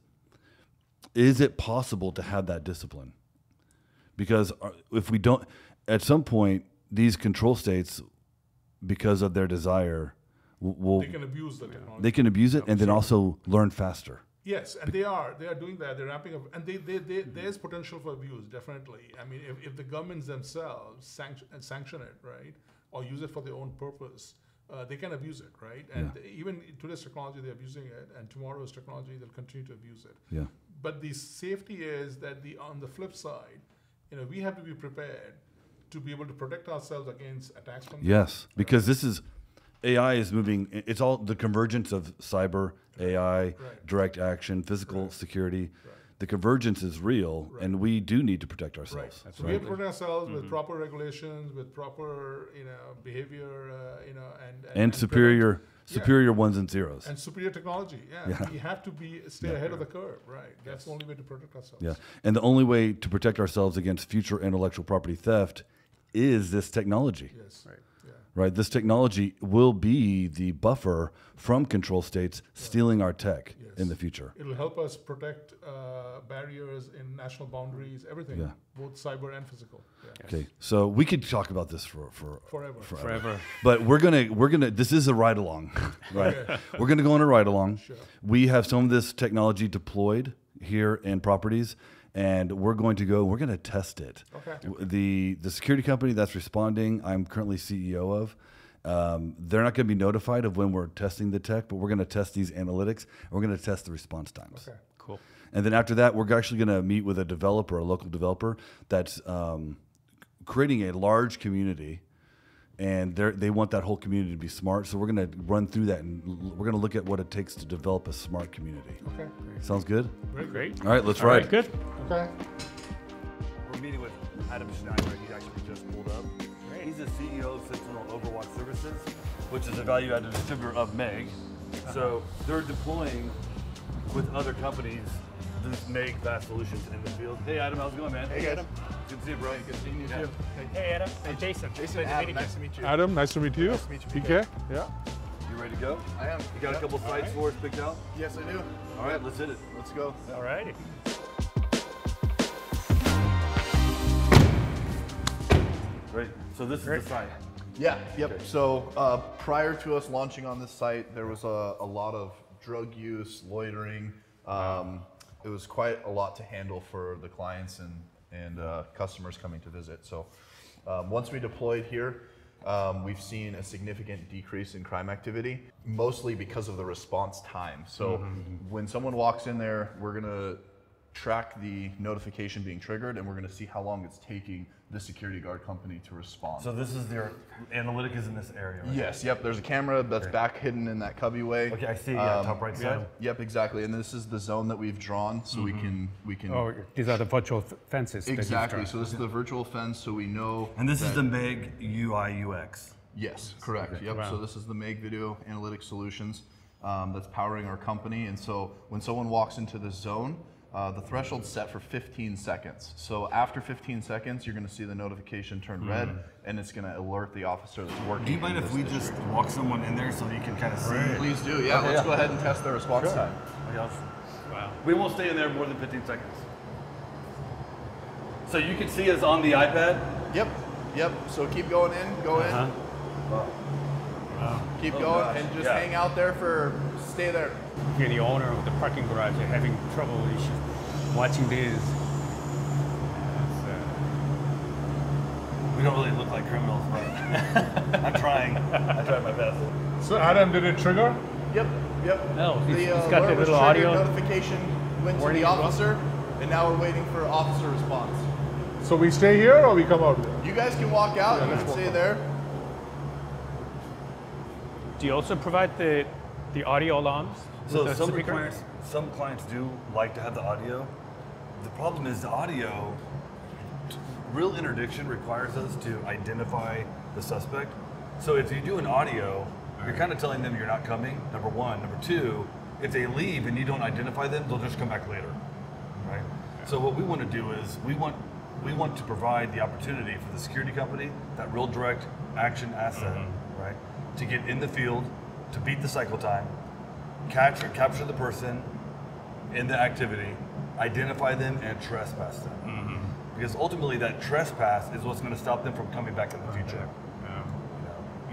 is it possible to have that discipline? Because if we don't, at some point, these control states, because of their desire, They can abuse the technology. They can abuse it and then also learn faster. Yes, and they are doing that. They're ramping up, and there's potential for abuse, definitely. I mean, if the governments themselves sanction it, right, or use it for their own purpose, they can abuse it, right? And even today's technology, they're abusing it, and tomorrow's technology, they'll continue to abuse it. Yeah. But the safety is that on the flip side, we have to be prepared to be able to protect ourselves against attacks from. Yes, because this is AI is moving. It's all the convergence of cyber, AI, direct action, physical security. Right. The convergence is real, and we do need to protect ourselves. Right. So we have to protect ourselves with proper regulations, with proper behavior, and superior ones and zeros. And superior technology. We have to stay ahead of the curve. Right. That's the only way to protect ourselves. Yeah, and the only way to protect ourselves against future intellectual property theft is this technology. Yes. Right. Right, this technology will be the buffer from control states stealing our tech in the future. It'll help us protect barriers in national boundaries, everything, both cyber and physical. Yeah. Okay, so we could talk about this for forever. But we're gonna. This is a ride along, right? We're gonna go on a ride along. Sure. We have some of this technology deployed here in properties. And we're going to test it. Okay. The security company that's responding, I'm currently CEO of. They're not going to be notified of when we're testing the tech, but we're going to test these analytics, and we're going to test the response times. Okay. Cool. And then after that, we're actually going to meet with a developer, a local developer, that's creating a large community. And they want that whole community to be smart. So we're going to run through that, and we're going to look at what it takes to develop a smart community. Okay. Sounds good? Great. All right, let's ride. Right, good. Okay. We're meeting with Adam Schneider. He actually just pulled up. Great. He's the CEO of Sentinel Overwatch Services, which is a value-added distributor of Megh. So they're deploying with other companies these Megh VAS solutions in the field. Hey, Adam, how's it going, man? Hey, Adam. Good to see you, bro. Good seeing you too. Hey, Adam. Hey, Jason. Adam, nice to meet you. Adam, nice to meet you. Nice to meet you, PK. Yeah. You ready to go? I am. You got a couple sites for us picked out? Yes, I do. All right, let's hit it. Let's go. All righty. Great. So this is the site. Yeah. Yep. Okay. So prior to us launching on this site, there was a lot of drug use, loitering. It was quite a lot to handle for the clients and customers coming to visit. So once we deployed here, we've seen a significant decrease in crime activity, mostly because of the response time. So when someone walks in there, we're gonna track the notification being triggered, and we're gonna see how long it's taking the security guard company to respond. So this is their analytic is in this area, right? Yes, yep, there's a camera that's back hidden in that cubby way. Okay, I see, top right side. Yep, exactly, and this is the zone that we've drawn, so we can. Oh, these are the virtual fences. Exactly, so this is the virtual fence, so we know. And this is the Megh UI UX. Yes, correct. Okay. Yep. Wow. So this is the Megh Video Analytics Solutions that's powering our company. And so when someone walks into this zone, the threshold's set for 15 seconds. So after 15 seconds, you're going to see the notification turn red, and it's going to alert the officer that's working. Do you mind if we just walk someone in there so you can kind of see? Please do. Yeah. Let's go ahead and test their response time. Wow. We won't stay in there more than 15 seconds. So you can see us on the iPad. Yep. Yep. So keep going in. Go in. Keep going and just hang out there stay there. If you're the owner of the parking garage, you're having trouble issues watching this. We don't really look like criminals, but I'm trying. I tried my best. So Adam, did it trigger? Yep. Yep. Oh, the he's got the alert was little triggered, audio notification went to warning the as well? officer, and now we're waiting for officer response. So we stay here or we come out there? You guys can walk out. Yeah, You let's can walk stay out. there. Do you also provide the audio alarms? So with the speaker? some clients do like to have the audio. The problem is the audio, real interdiction requires us to identify the suspect. So if you do an audio, you're kind of telling them you're not coming, number one. Number two, if they leave and you don't identify them, they'll just come back later, right? So what we want to do is we want to provide the opportunity for the security company, that real direct action asset, right? To get in the field, to beat the cycle time, capture the person in the activity, identify them, and trespass them. Because ultimately that trespass is what's going to stop them from coming back in the future.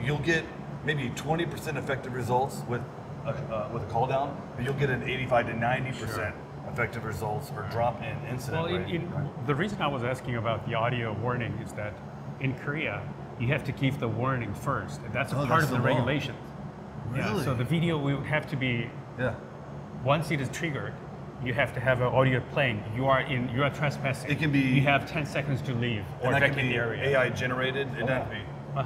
You'll get maybe 20% effective results with a call down, but you'll get an 85 to 90% effective results or drop in incident Well, rate. the reason I was asking about the audio warning is that in Korea, you have to give the warning first. And that's a part that's of the the law. regulation. Yeah, Really? so the video will have to be, Yeah. once it is triggered, you have to have an audio playing. You are trespassing. It can be- You have 10 seconds to leave or And that can vacate be the area. AI generated. It doesn't have to be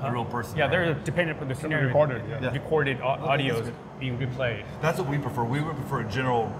a real person. Yeah, right? they're dependent on the scenario. recorded, yeah. Recorded audios being replayed. That's what we prefer. We would prefer a general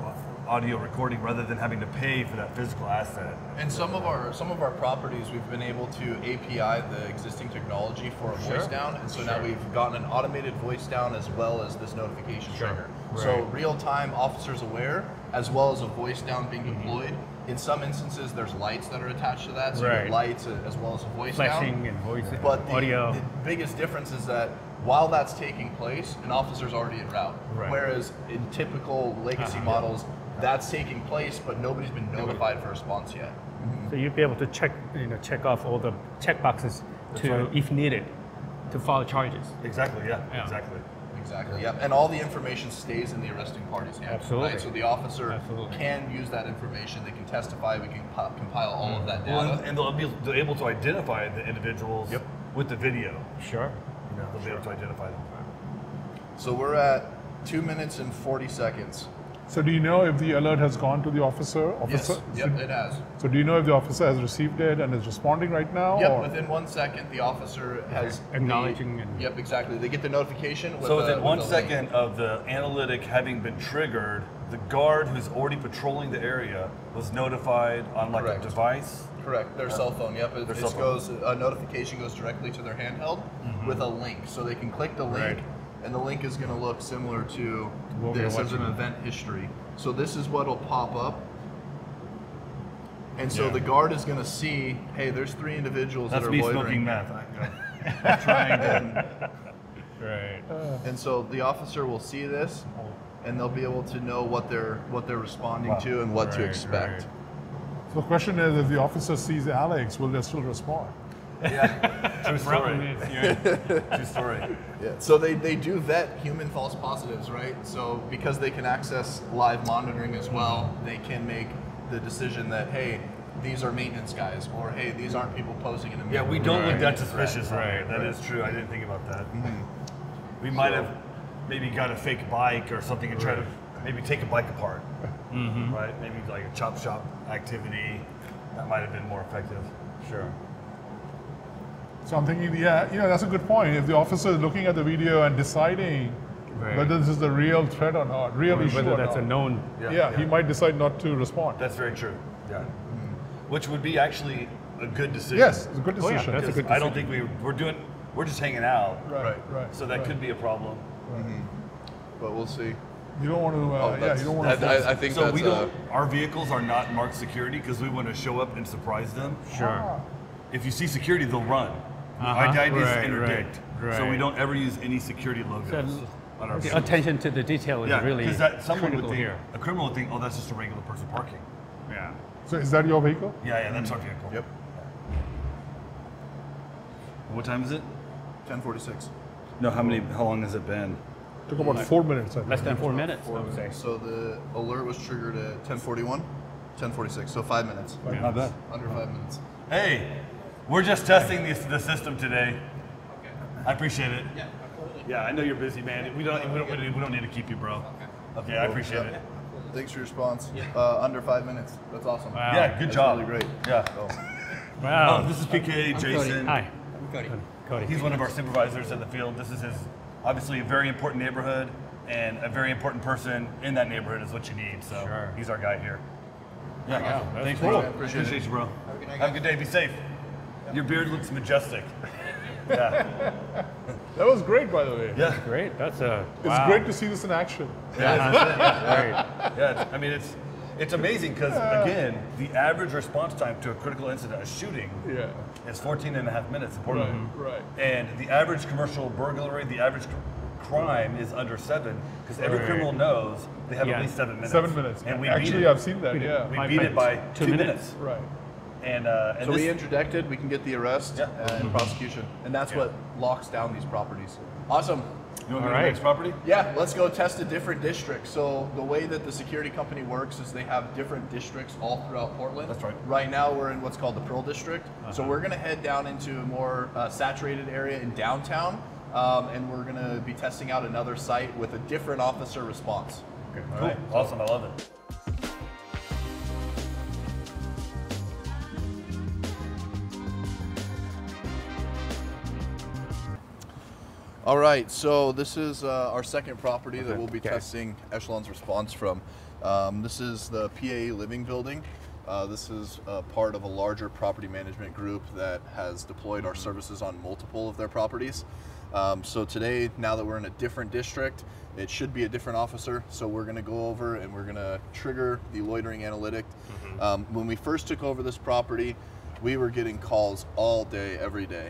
audio recording rather than having to pay for that physical asset. And some of our properties, we've been able to API the existing technology for a voice down, and so now we've gotten an automated voice down as well as this notification trigger. So real time, officers aware, as well as a voice down being deployed. In some instances, there's lights that are attached to that, so you Right. have lights as well as a voice Flashing down. and voice But audio. the biggest difference is that while that's taking place, an officer's already en route. Right. Whereas in typical legacy models, that's taking place, but nobody's been notified for response yet. So you'd be able to check off all the check boxes if needed, to file charges. Exactly. Yeah. Exactly. Exactly. Yep. And all the information stays in the arresting party's hand. Absolutely. Right? So the officer Absolutely. can use that information. They can testify. We can compile all of that data. Well, and they'll be able to identify the individuals with the video. Sure. They'll be able to identify them. So we're at 2 minutes and 40 seconds. So do you know if the alert has gone to the officer? Yes. Yep. It has. So do you know if the officer has received it and is responding right now? Yep. or- Within 1 second, the officer has Acknowledging and- Yep. Exactly. They get the notification. With So within with 1 a link. second of the analytic having been triggered, the guard who's already patrolling the area was notified on like Correct. a device. Correct. Their cell phone. Yep. Their It cell phone. goes. A notification goes directly to their handheld with a link, so they can click the link, Right. and the link is going to look similar to What we're this as an watching. event history. So this is what'll pop up, and so the guard is going to see, hey, there's 3 individuals That's that are me loitering. smoking meth. I'm trying to. Right. And so the officer will see this, and they'll be able to know what they're responding to and what to Right, expect. right. So the question is, if the officer sees Alex, will they still respond? True Problem story. is, yeah. True story. Yeah. So they do vet human false positives, right? So because they can access live monitoring as well, they can make the decision that, hey, these are maintenance guys, or hey, these aren't people posing in a Yeah, we don't look that suspicious on Right, there. That is true. I didn't think about that. We might have maybe got a fake bike or something and try to maybe take a bike apart. Right? Maybe like a chop shop activity. That might have been more effective. Sure. So I'm thinking, yeah, that's a good point. If the officer is looking at the video and deciding whether this is a real threat or not, real issue Whether or that's not, a known. he might decide not to respond. That's very true. Yeah. Which would be actually a good decision. Yes, it's a good Oh, yeah, decision. that's a good I don't think we're just hanging out. Right. So that could be a problem. But we'll see. You don't want to. You don't want to. I think So that's we don't. Our vehicles are not marked security because we want to show up and surprise them. Sure. If you see security, they'll run. Our ideas interdict. So we right. don't ever use any security logos So on our The vehicles. attention to the detail is really because someone would critical think here. a criminal would think, oh, that's just a regular person parking. Yeah. So is that your vehicle? Yeah, that's our vehicle. Yep. What time is it? 10:46. No, how long has it been? Took about 4 minutes. I think. Less than 4 minutes, I would say. So the alert was triggered at 10:41, 10:46. So 5 minutes. Not bad. Under 5 minutes. Hey, we're just testing the system today. I appreciate it. Yeah, absolutely. Yeah, I know you're busy, man. We don't need to keep you, bro. Okay, I appreciate it. Thanks for your response. Under 5 minutes. That's awesome. Wow. Yeah, good That's job. really great. Yeah. Wow. This is PK, Jason. Hi. I'm Cody. Cody. He's one of our supervisors in the field. This is his, obviously a very important neighborhood, and a very important person in that neighborhood is what you need. So Sure. he's our guy here. Yeah, Wow, that's thanks, cool. bro. Appreciate Appreciate it. you, bro. Have a good night, Have a good day. Be safe. Your beard looks majestic. Yeah. That was great, by the way. Yeah. Great. That's a. It's great to see this in action. Great. Yeah. I mean, it's amazing because again, the average response time to a critical incident, a shooting, Yeah. is 14 and a half minutes. Importantly. Right. And the average commercial burglary, the average crime is under 7 because every Right. criminal knows they have Yeah. at least 7 minutes. 7 minutes. And we Actually, beat it. I've seen that. Yeah. We beat it by 2 minutes. Right. And So this, we interdicted, we can get the arrest and prosecution. And that's what locks down these properties. Awesome. you want to go to All the right. next property? Yeah, let's go test a different district. So the way that the security company works is they have different districts all throughout Portland. That's right. Right now we're in what's called the Pearl District. So we're gonna head down into a more saturated area in downtown, and we're gonna be testing out another site with a different officer response. Cool. Awesome. I love it. All right, so this is our second property that we'll be Okay. testing Echelon's response from. This is the PA Living Building. This is part of a larger property management group that has deployed our services on multiple of their properties. So today, now that we're in a different district, it should be a different officer. So we're gonna go over and we're gonna trigger the loitering analytic. When we first took over this property, we were getting calls all day, every day.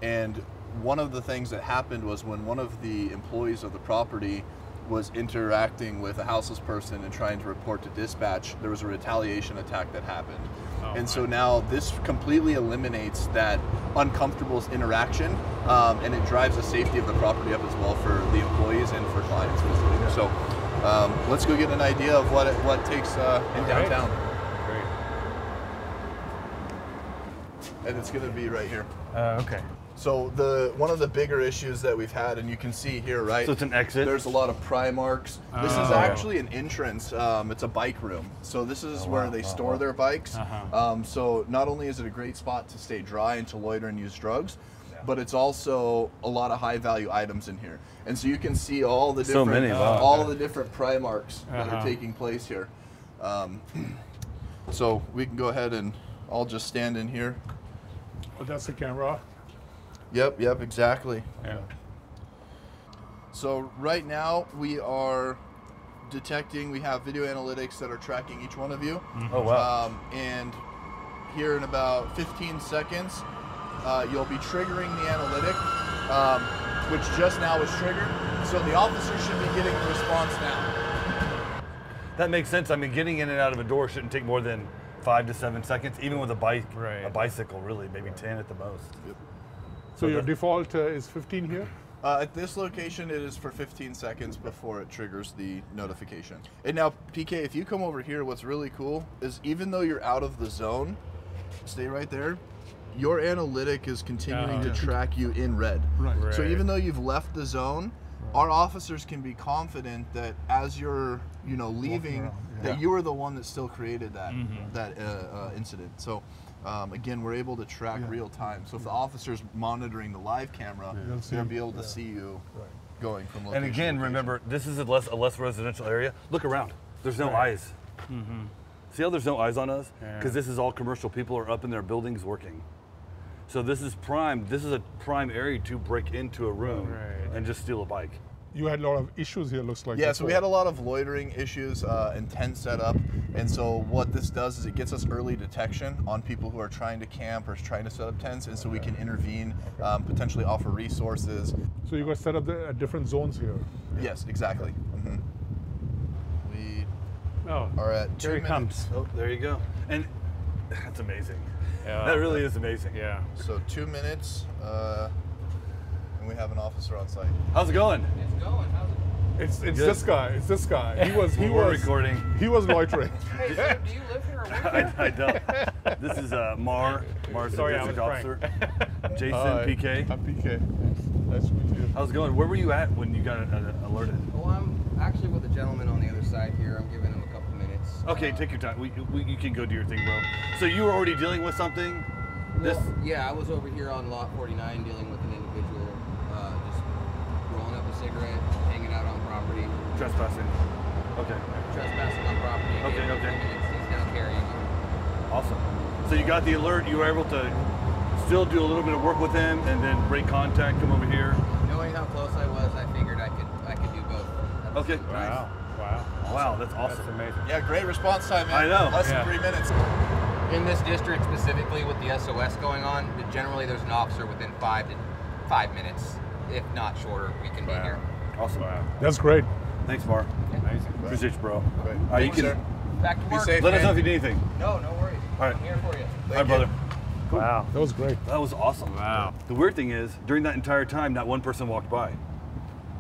And one of the things that happened was when one of the employees of the property was interacting with a houseless person and trying to report to dispatch, there was a retaliation attack that happened. And so now this completely eliminates that uncomfortable interaction, and it drives the safety of the property up as well for the employees and for clients visiting. So let's go get an idea of what takes in downtown. Great. And it's gonna be right here. Okay. So one of the bigger issues that we've had, and you can see here, right? So it's an exit? There's a lot of pry marks. This is Oh. actually an entrance. It's a bike room. So this is where they store their bikes. So not only is it a great spot to stay dry and to loiter and use drugs, but it's also a lot of high value items in here. And so you can see all the So different, many, wow. all the different pry marks that are taking place here. So we can go ahead and I'll just stand in here. But that's the camera. Yep, exactly. Yeah. So right now we are detecting, we have video analytics that are tracking each one of you. Oh, wow. And here in about 15 seconds, you'll be triggering the analytic, which just now was triggered. So the officer should be getting the response now. That makes sense. I mean, getting in and out of a door shouldn't take more than 5 to 7 seconds, even with a bike, Right. a bicycle, really, maybe 10 at the most. So your default is 15 here? At this location, it is for 15 seconds before it triggers the notification. And now, PK, if you come over here, what's really cool is even though you're out of the zone, stay right there, your analytic is continuing to track you in red. Right. So even though you've left the zone, our officers can be confident that as you're, leaving, that you were the one that still created that incident. So. Again, we're able to track real time. So if the officer's monitoring the live camera, they'll be able to see you going from location. And again, remember, this is a less residential area. Look around. There's no eyes. See how there's no eyes on us? Because this is all commercial. People are up in their buildings working. So this is prime. This is a prime area to break into a room and just steal a bike. You had a lot of issues here, looks like. Yeah, so we had a lot of loitering issues and tent setup. And so what this does is it gets us early detection on people who are trying to camp or trying to set up tents, and so we can intervene, potentially offer resources. So you guys set up at different zones here? Yes, exactly. We are at 2 here it minutes. comes. Oh, there you go. And that's amazing. Yeah. That really is amazing. Yeah. So 2 minutes, and we have an officer on site. How's it going? It's going. How's it? It's this guy. It's this guy. He was recording. He was loitering. Hey, so do you live here or work here? I don't. This is Mar's Sorry, I district was officer. Jason, PK. I'm PK. Nice to meet you. How's it going? Where were you at when you got alerted? Well, I'm actually with a gentleman on the other side here. I'm giving him a couple minutes. Okay, take your time. You can go do your thing, bro. So you were already dealing with something? Well, yeah, I was over here on lot 49 dealing with an individual just rolling up a cigarette, hanging out on property. Trespassing. Okay. Trespassing on property. Okay. He's now carrying on. Awesome. So you got the alert. You were able to still do a little bit of work with him, and then break contact, come over here. Knowing how close I was, I figured I could do both. Okay. Wow. Wow. Wow, that's awesome. That's amazing. Yeah, great response time, man. I know. Less than 3 minutes. In this district specifically with the SOS going on, generally there's an officer within 5 minutes, if not shorter, we can be here. Awesome. Wow. That's great. Thanks, Mar. Amazing. Appreciate you, bro. Great. You Thank you, can- sir. Back to Be work. safe. Let us man. know if you need anything. No worries. All right. I'm here for you. Hi, brother. Wow. That was great. That was awesome. Wow. The weird thing is, during that entire time, not one person walked by.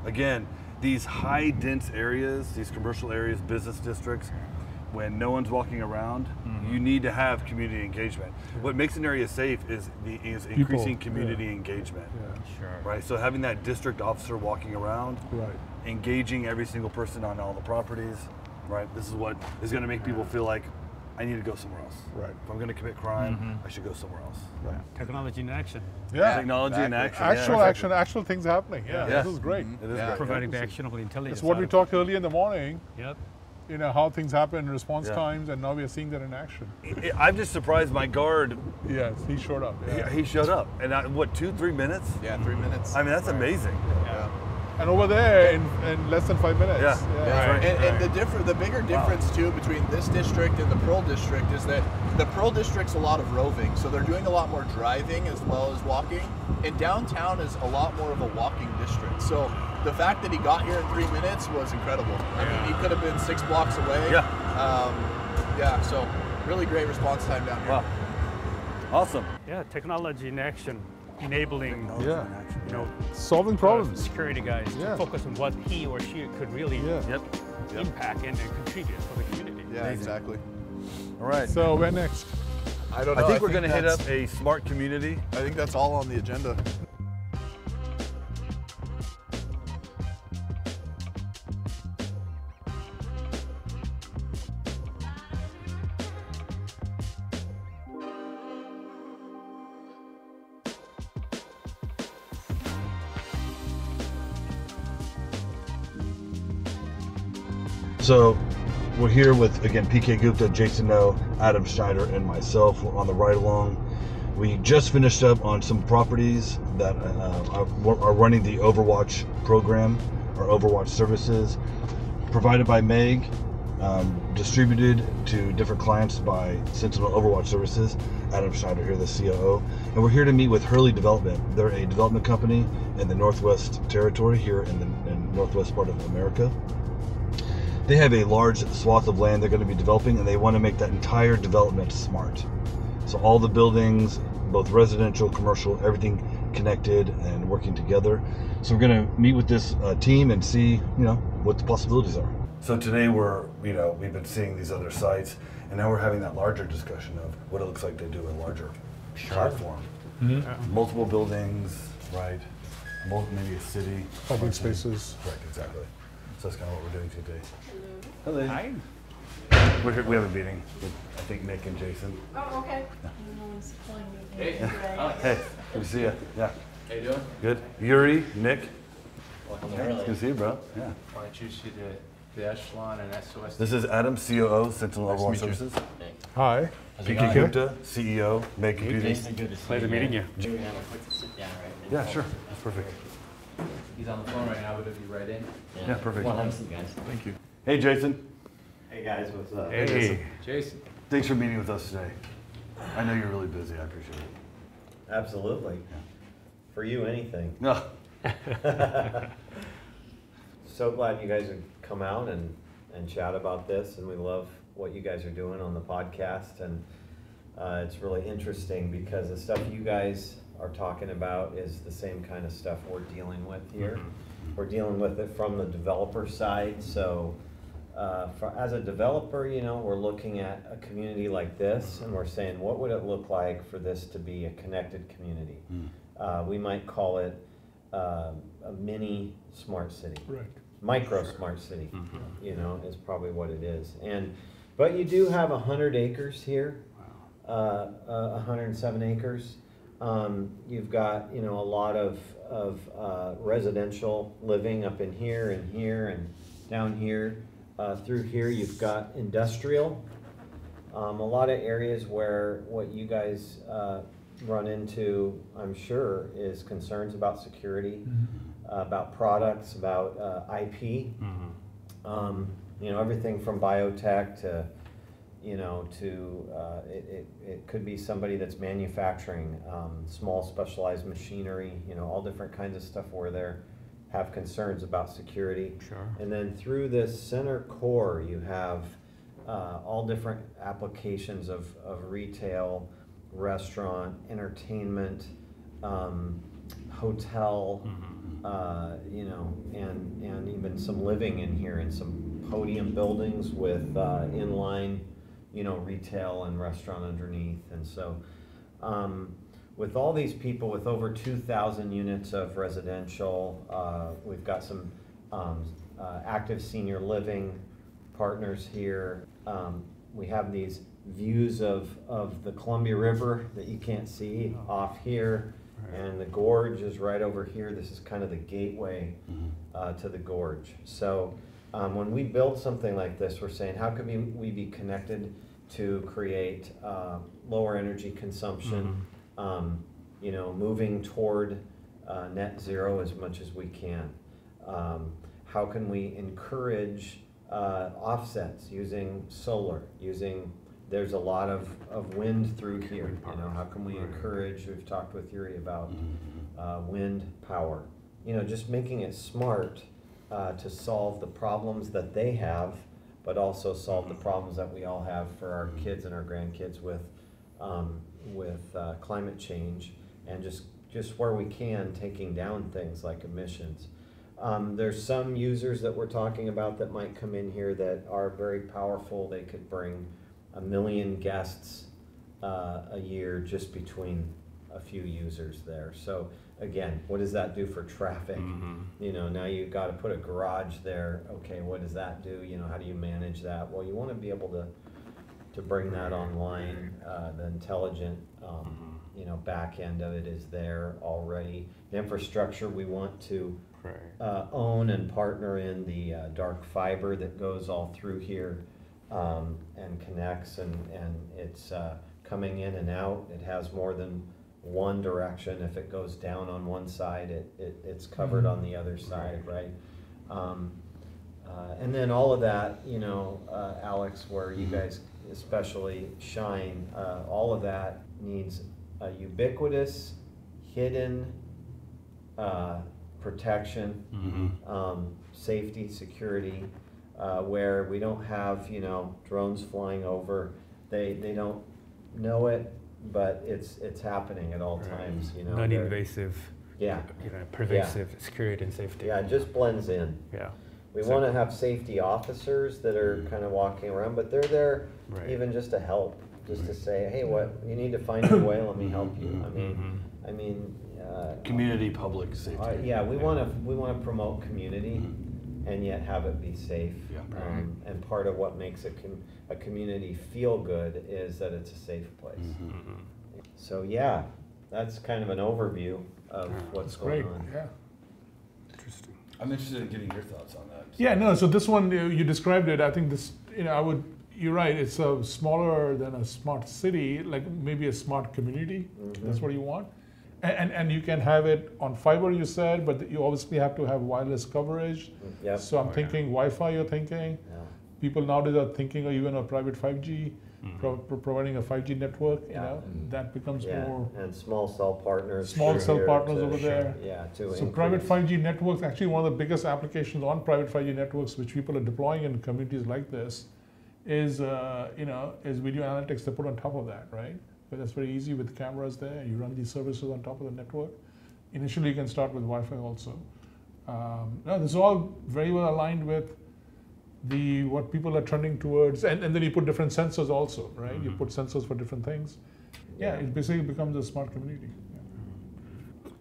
Again, these high dense areas, these commercial areas, business districts, when no one's walking around, you need to have community engagement. What makes an area safe is increasing community engagement. Yeah. Sure. Right? So having that district officer walking around, Right. engaging every single person on all the properties, right? This is what is going to make people feel like, I need to go somewhere else. Right. If I'm going to commit crime, I should go somewhere else. Technology in action. Yeah. Technology in action. Actual things happening. Yeah. Yeah. This is great. It is Yeah. great. Providing the actionable intelligence. It's what out we of it. talked earlier in the morning. Yep. How things happen, response Yeah. times, and now we are seeing that in action. I'm just surprised my guard, Yes, he showed up. Yeah. he showed up. And what, 2-3 minutes? Yeah, 3 minutes. I mean, that's amazing. Yeah. And over there in less than 5 minutes. Yeah. Yeah, Right. and the bigger difference too between this district and the Pearl district is that the Pearl district's a lot of roving, so they're doing a lot more driving as well as walking. And downtown is a lot more of a walking district. So the fact that he got here in 3 minutes was incredible. I mean, he could have been 6 blocks away. Yeah. So really great response time down here. Wow. Awesome. Yeah. Technology in action, enabling Yeah. Solving the problems. security guys Yeah. to focus on what he or she could really Yep. impact and contribute for the community. Yeah, exactly. All right. So where next? I don't know. I think we're going to hit that's- up a smart community. I think that's all on the agenda. So we're here with, again, PK Gupta, Jason Noh, Adam Schneider, and myself. We're on the ride along. We just finished up on some properties that are running the Overwatch program, or Overwatch services, provided by Megh, distributed to different clients by Sentinel Overwatch Services. Adam Schneider here, the COO. And we're here to meet with Hurley Development. They're a development company in the Northwest Territory here in the Northwest part of America. They have a large swath of land they're going to be developing, and they want to make that entire development smart. So all the buildings, both residential, commercial, everything connected and working together. So we're going to meet with this team and see, what the possibilities are. So today we've been seeing these other sites, and now we're having that larger discussion of what it looks like to do a larger platform. Mm-hmm. Multiple buildings, right? Maybe a city. Public spaces. Right, exactly. So that's kind of what we're doing today. Hello. Hi. We have a meeting with, I think, Nick and Jason. Oh, okay. Yeah. No one's calling me. Hey. Hey, good to see you. Yeah. How you doing? Good. Yuri, Nick. Welcome Hey, good to see you, bro. Yeah. Why don't you see the Echelon and SOS? This is Adam, COO, Sentinel Nice to Overwatch meet you. Services. Hi. PK Gupta, CEO, Megh Computing. Good to see Pleasure meeting you. Maybe we have a quick sit down, right? Yeah, sure. That's perfect. He's on the phone right now, but he'll be right in. Yeah, perfect. Well, thanks, guys. Thank you. Hey, Jason. Hey guys, what's up? Hey. Jason. Thanks for meeting with us today. I know you're really busy. I appreciate it. Absolutely. For you, anything. No. So glad you guys have come out and chat about this, and we love what you guys are doing on the podcast, and it's really interesting because the stuff you guys are talking about is the same kind of stuff we're dealing with here. We're dealing with it from the developer side, so as a developer, we're looking at a community like this, and we're saying, what would it look like for this to be a connected community? We might call it a mini smart city. Right. Micro smart city, is probably what it is. But you do have 100 acres here, 107 acres. You've got, a lot of residential living up in here and here and down here. Through here, you've got industrial. A lot of areas where what you guys run into, I'm sure, is concerns about security, about products, about IP. Everything from biotech to, it could be somebody that's manufacturing small specialized machinery, all different kinds of stuff where they're have concerns about security. Sure. And then through this center core, you have all different applications of retail, restaurant, entertainment, hotel, and even some living in here, and some podium buildings with inline, retail and restaurant underneath. And so with all these people, with over 2,000 units of residential, we've got some active senior living partners here. We have these views of the Columbia River that you can't see off here, and the gorge is right over here. This is kind of the gateway to the gorge. So when we build something like this, we're saying, how can we be connected to create lower energy consumption, moving toward net zero as much as we can? How can we encourage offsets using solar, there's a lot of wind through here. How can we encourage, we've talked with Yuri about wind power, just making it smart to solve the problems that they have, but also solve the problems that we all have for our kids and our grandkids with climate change, and just where we can, taking down things like emissions. There's some users that we're talking about that might come in here that are very powerful. They could bring 1 million guests a year just between a few users there. So again, what does that do for traffic? Now you've got to put a garage there. Okay, what does that do? How do you manage that? Well, you want to be able to bring that online. The intelligent back end of it is there already. The infrastructure, we want to own and partner in the dark fiber that goes all through here and connects, and it's coming in and out. It has more than one direction. If it goes down on one side, it's covered on the other side, right? And then all of that, Alex, where you guys especially shine, all of that needs a ubiquitous, hidden protection, safety, security, where we don't have drones flying over. They don't know it. but it's happening at all times. You know, non-invasive, yeah, pervasive security and safety. Yeah, it just blends in. Yeah. We want to have safety officers that are kind of walking around, but they're there even just to help, just to say, hey, what you need to find your way. Let me help you. I mean, community public safety. Yeah, we want to promote community, and yet have it be safe. Yeah. And part of what makes a community feel good is that it's a safe place. So yeah, that's kind of an overview of what's going on. Yeah. Interesting. I'm interested in getting your thoughts on that. Yeah, no, so this one, you described it, I think this, you're right, it's smaller than a smart city, like maybe a smart community, that's what you want. And you can have it on fiber, you said, but you obviously have to have wireless coverage. Yep. So I'm thinking Wi-Fi, you're thinking. Yeah. People nowadays are thinking of even a private 5G, providing a 5G network, you know, that becomes more. And small cell partners. Small cell partners over there. Yeah, So private 5G networks, actually one of the biggest applications on private 5G networks, which people are deploying in communities like this, is video analytics they put on top of that, right? But that's very easy with cameras there. You run these services on top of the network. Initially, you can start with Wi-Fi also. No, this is all very well aligned with what people are trending towards, and then you put different sensors also, right? You put sensors for different things. Yeah, it basically becomes a smart community.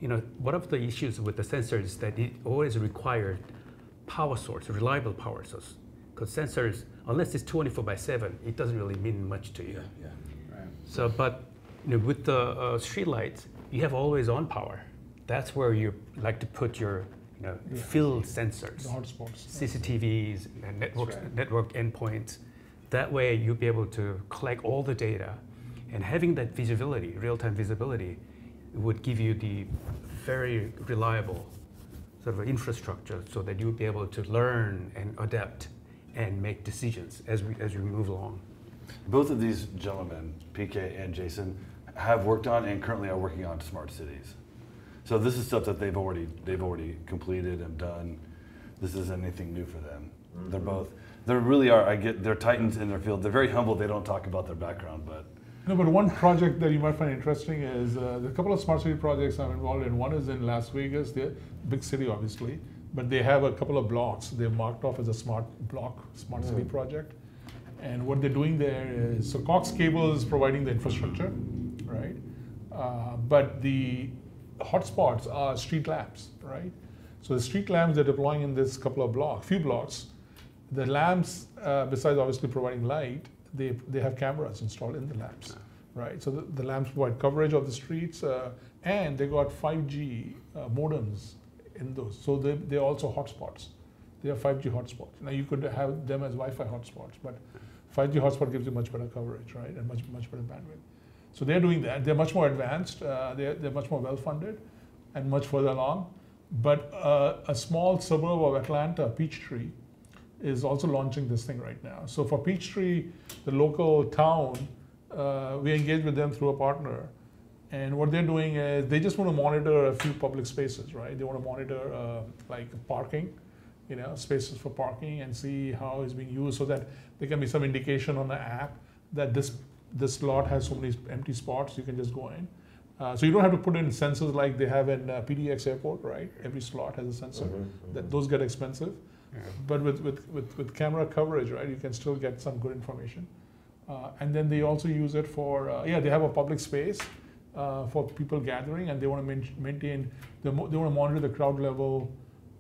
One of the issues with the sensors is that it always required power source, a reliable power source. Because sensors, unless it's 24/7, it doesn't really mean much to you. Yeah. So, but with the street lights, you have always on power. That's where you like to put your field sensors, The hotspots. CCTVs, and network endpoints. That way, you'll be able to collect all the data, and having that visibility, real-time visibility, would give you the very reliable sort of infrastructure, so that you'll be able to learn and adapt and make decisions as we move along. Both of these gentlemen, PK and Jason, have worked on and currently are working on smart cities. So this is stuff that they've already completed and done. This isn't anything new for them. They really are. They're titans in their field. They're very humble. They don't talk about their background, but. No, but one project that you might find interesting is there's a couple of smart city projects I'm involved in. One is in Las Vegas, they're big city obviously, but they have a couple of blocks. They're marked off as a smart city project. And what they're doing there is, so Cox Cable is providing the infrastructure, right? But the hotspots are street lamps, right? So the street lamps they're deploying in this few blocks, the lamps, besides obviously providing light, they have cameras installed in the lamps, right? So the lamps provide coverage of the streets, and they got 5G modems in those. So they're also hotspots. They are 5G hotspots. Now you could have them as Wi-Fi hotspots, but 5G hotspot gives you much better coverage, right, and much better bandwidth. So they're doing that. They're much more advanced. They're much more well-funded, and much further along. But a small suburb of Atlanta, Peachtree, is also launching this thing right now. So for Peachtree, the local town, we engage with them through a partner, and what they're doing is they just want to monitor a few public spaces, right? They want to monitor like parking. Spaces for parking, and see how it's being used, so that there can be some indication on the app that this lot has so many empty spots. You can just go in. So you don't have to put in sensors like they have in PDX Airport, right? Every slot has a sensor. Those get expensive, but with camera coverage, right, you can still get some good information. And then they also use it for they have a public space for people gathering, and they want to maintain. They want to monitor the crowd level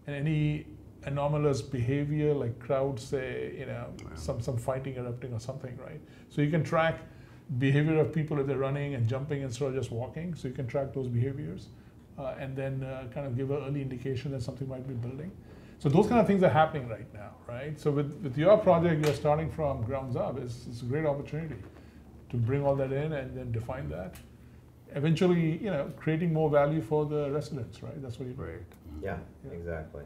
and any anomalous behavior, like crowds say, some fighting erupting or something, right? So you can track behavior of people if they're running and jumping instead of just walking. So you can track those behaviors, and then kind of give an early indication that something might be building. So those kind of things are happening right now, right? So with your project, you're starting from grounds up. It's a great opportunity to bring all that in and then define that. Eventually, creating more value for the residents, right? That's what you do. Right. Yeah, exactly.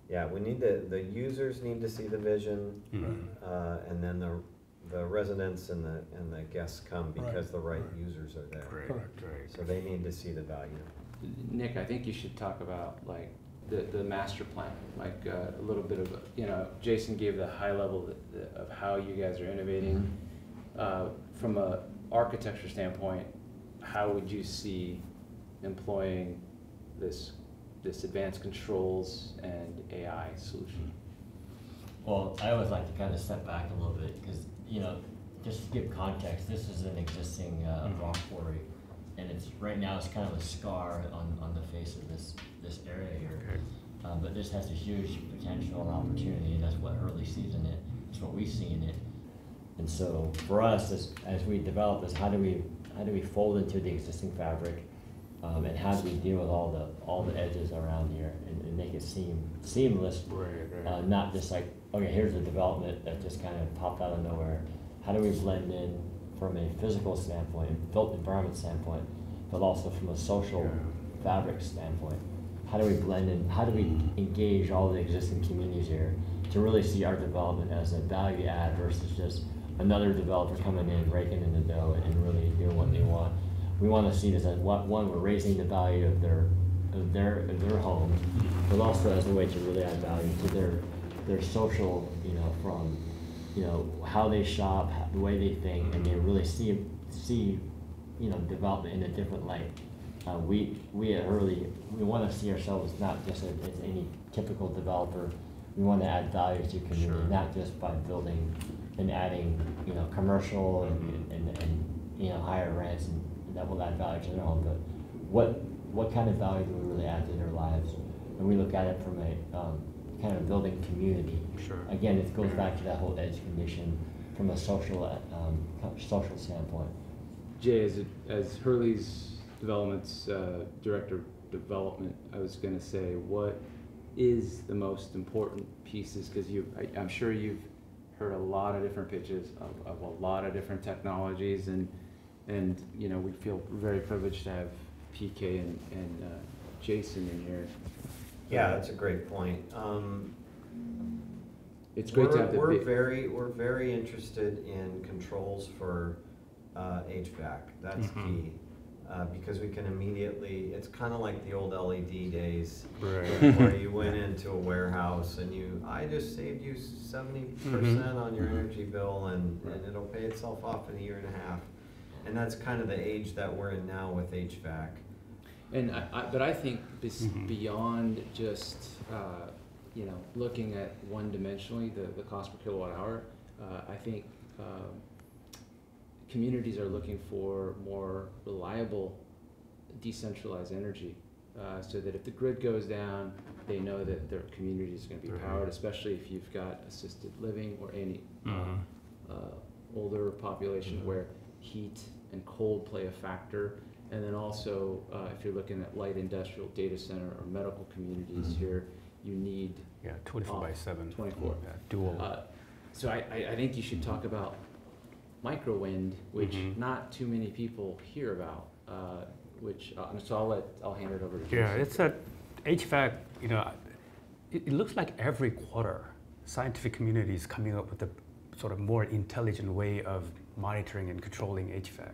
Yeah, we need the users need to see the vision, and then the residents and the guests come because the right users are there. Correct. So they need to see the value. Nick, I think you should talk about like the master plan, like a little bit of Jason gave the high level of how you guys are innovating from a architecture standpoint, how would you see employing this advanced controls and AI solution? Well, I always like to kind of step back a little bit because, just to give context, this is an existing rock quarry, and it's right now it's kind of a scar on the face of this area here. Okay. But this has a huge potential and opportunity, and that's what Hurley sees in it. That's what we see in it. And so for us, as we develop this, how do we fold into the existing fabric, and how do we deal with all the edges around here and make it seamless? Right. Not just like, okay, here's a development that just kind of popped out of nowhere. How do we blend in from a physical standpoint, built environment standpoint, but also from a social fabric standpoint? How do we blend in? How do we engage all the existing communities here to really see our development as a value add versus just another developer coming in, raking in the dough, and really doing what they want? We want to see this as one, we're raising the value of their home, but also as a way to really add value to their social, from how they shop, the way they think, and they really see development in a different light. We at Hurley, we want to see ourselves not just as any typical developer. We want to add value to community, not just by building and adding, commercial and higher rents, and that will add value to their home. But what kind of value do we really add to their lives? And we look at it from a kind of building community. Sure. Again, it goes back to that whole edge condition from a social standpoint. Jay, as Hurley's development's director of development, I was going to say, what is the most important pieces? Because I'm sure you've heard a lot of different pitches of a lot of different technologies, and we feel very privileged to have PK and Jason in here. Yeah, that's a great point. It's great to have the we're very interested in controls for HVAC. That's key. Because we can immediately, it's kind of like the old LED days, where you went into a warehouse and I just saved you 70% on your energy bill, and it'll pay itself off in a year and a half. And that's kind of the age that we're in now with HVAC. And but I think beyond just looking at one-dimensionally the cost per kilowatt hour, I think communities are looking for more reliable, decentralized energy, so that if the grid goes down, they know that their community is going to be powered, especially if you've got assisted living or any older population where heat and cold play a factor. And then also, if you're looking at light industrial data center or medical communities here, you need 24/7. 24. Dual. So I think you should talk about microwind, which not too many people hear about. So I'll hand it over to Jason. Yeah, it's a HVAC. It looks like every quarter, scientific community is coming up with a sort of more intelligent way of monitoring and controlling HVAC.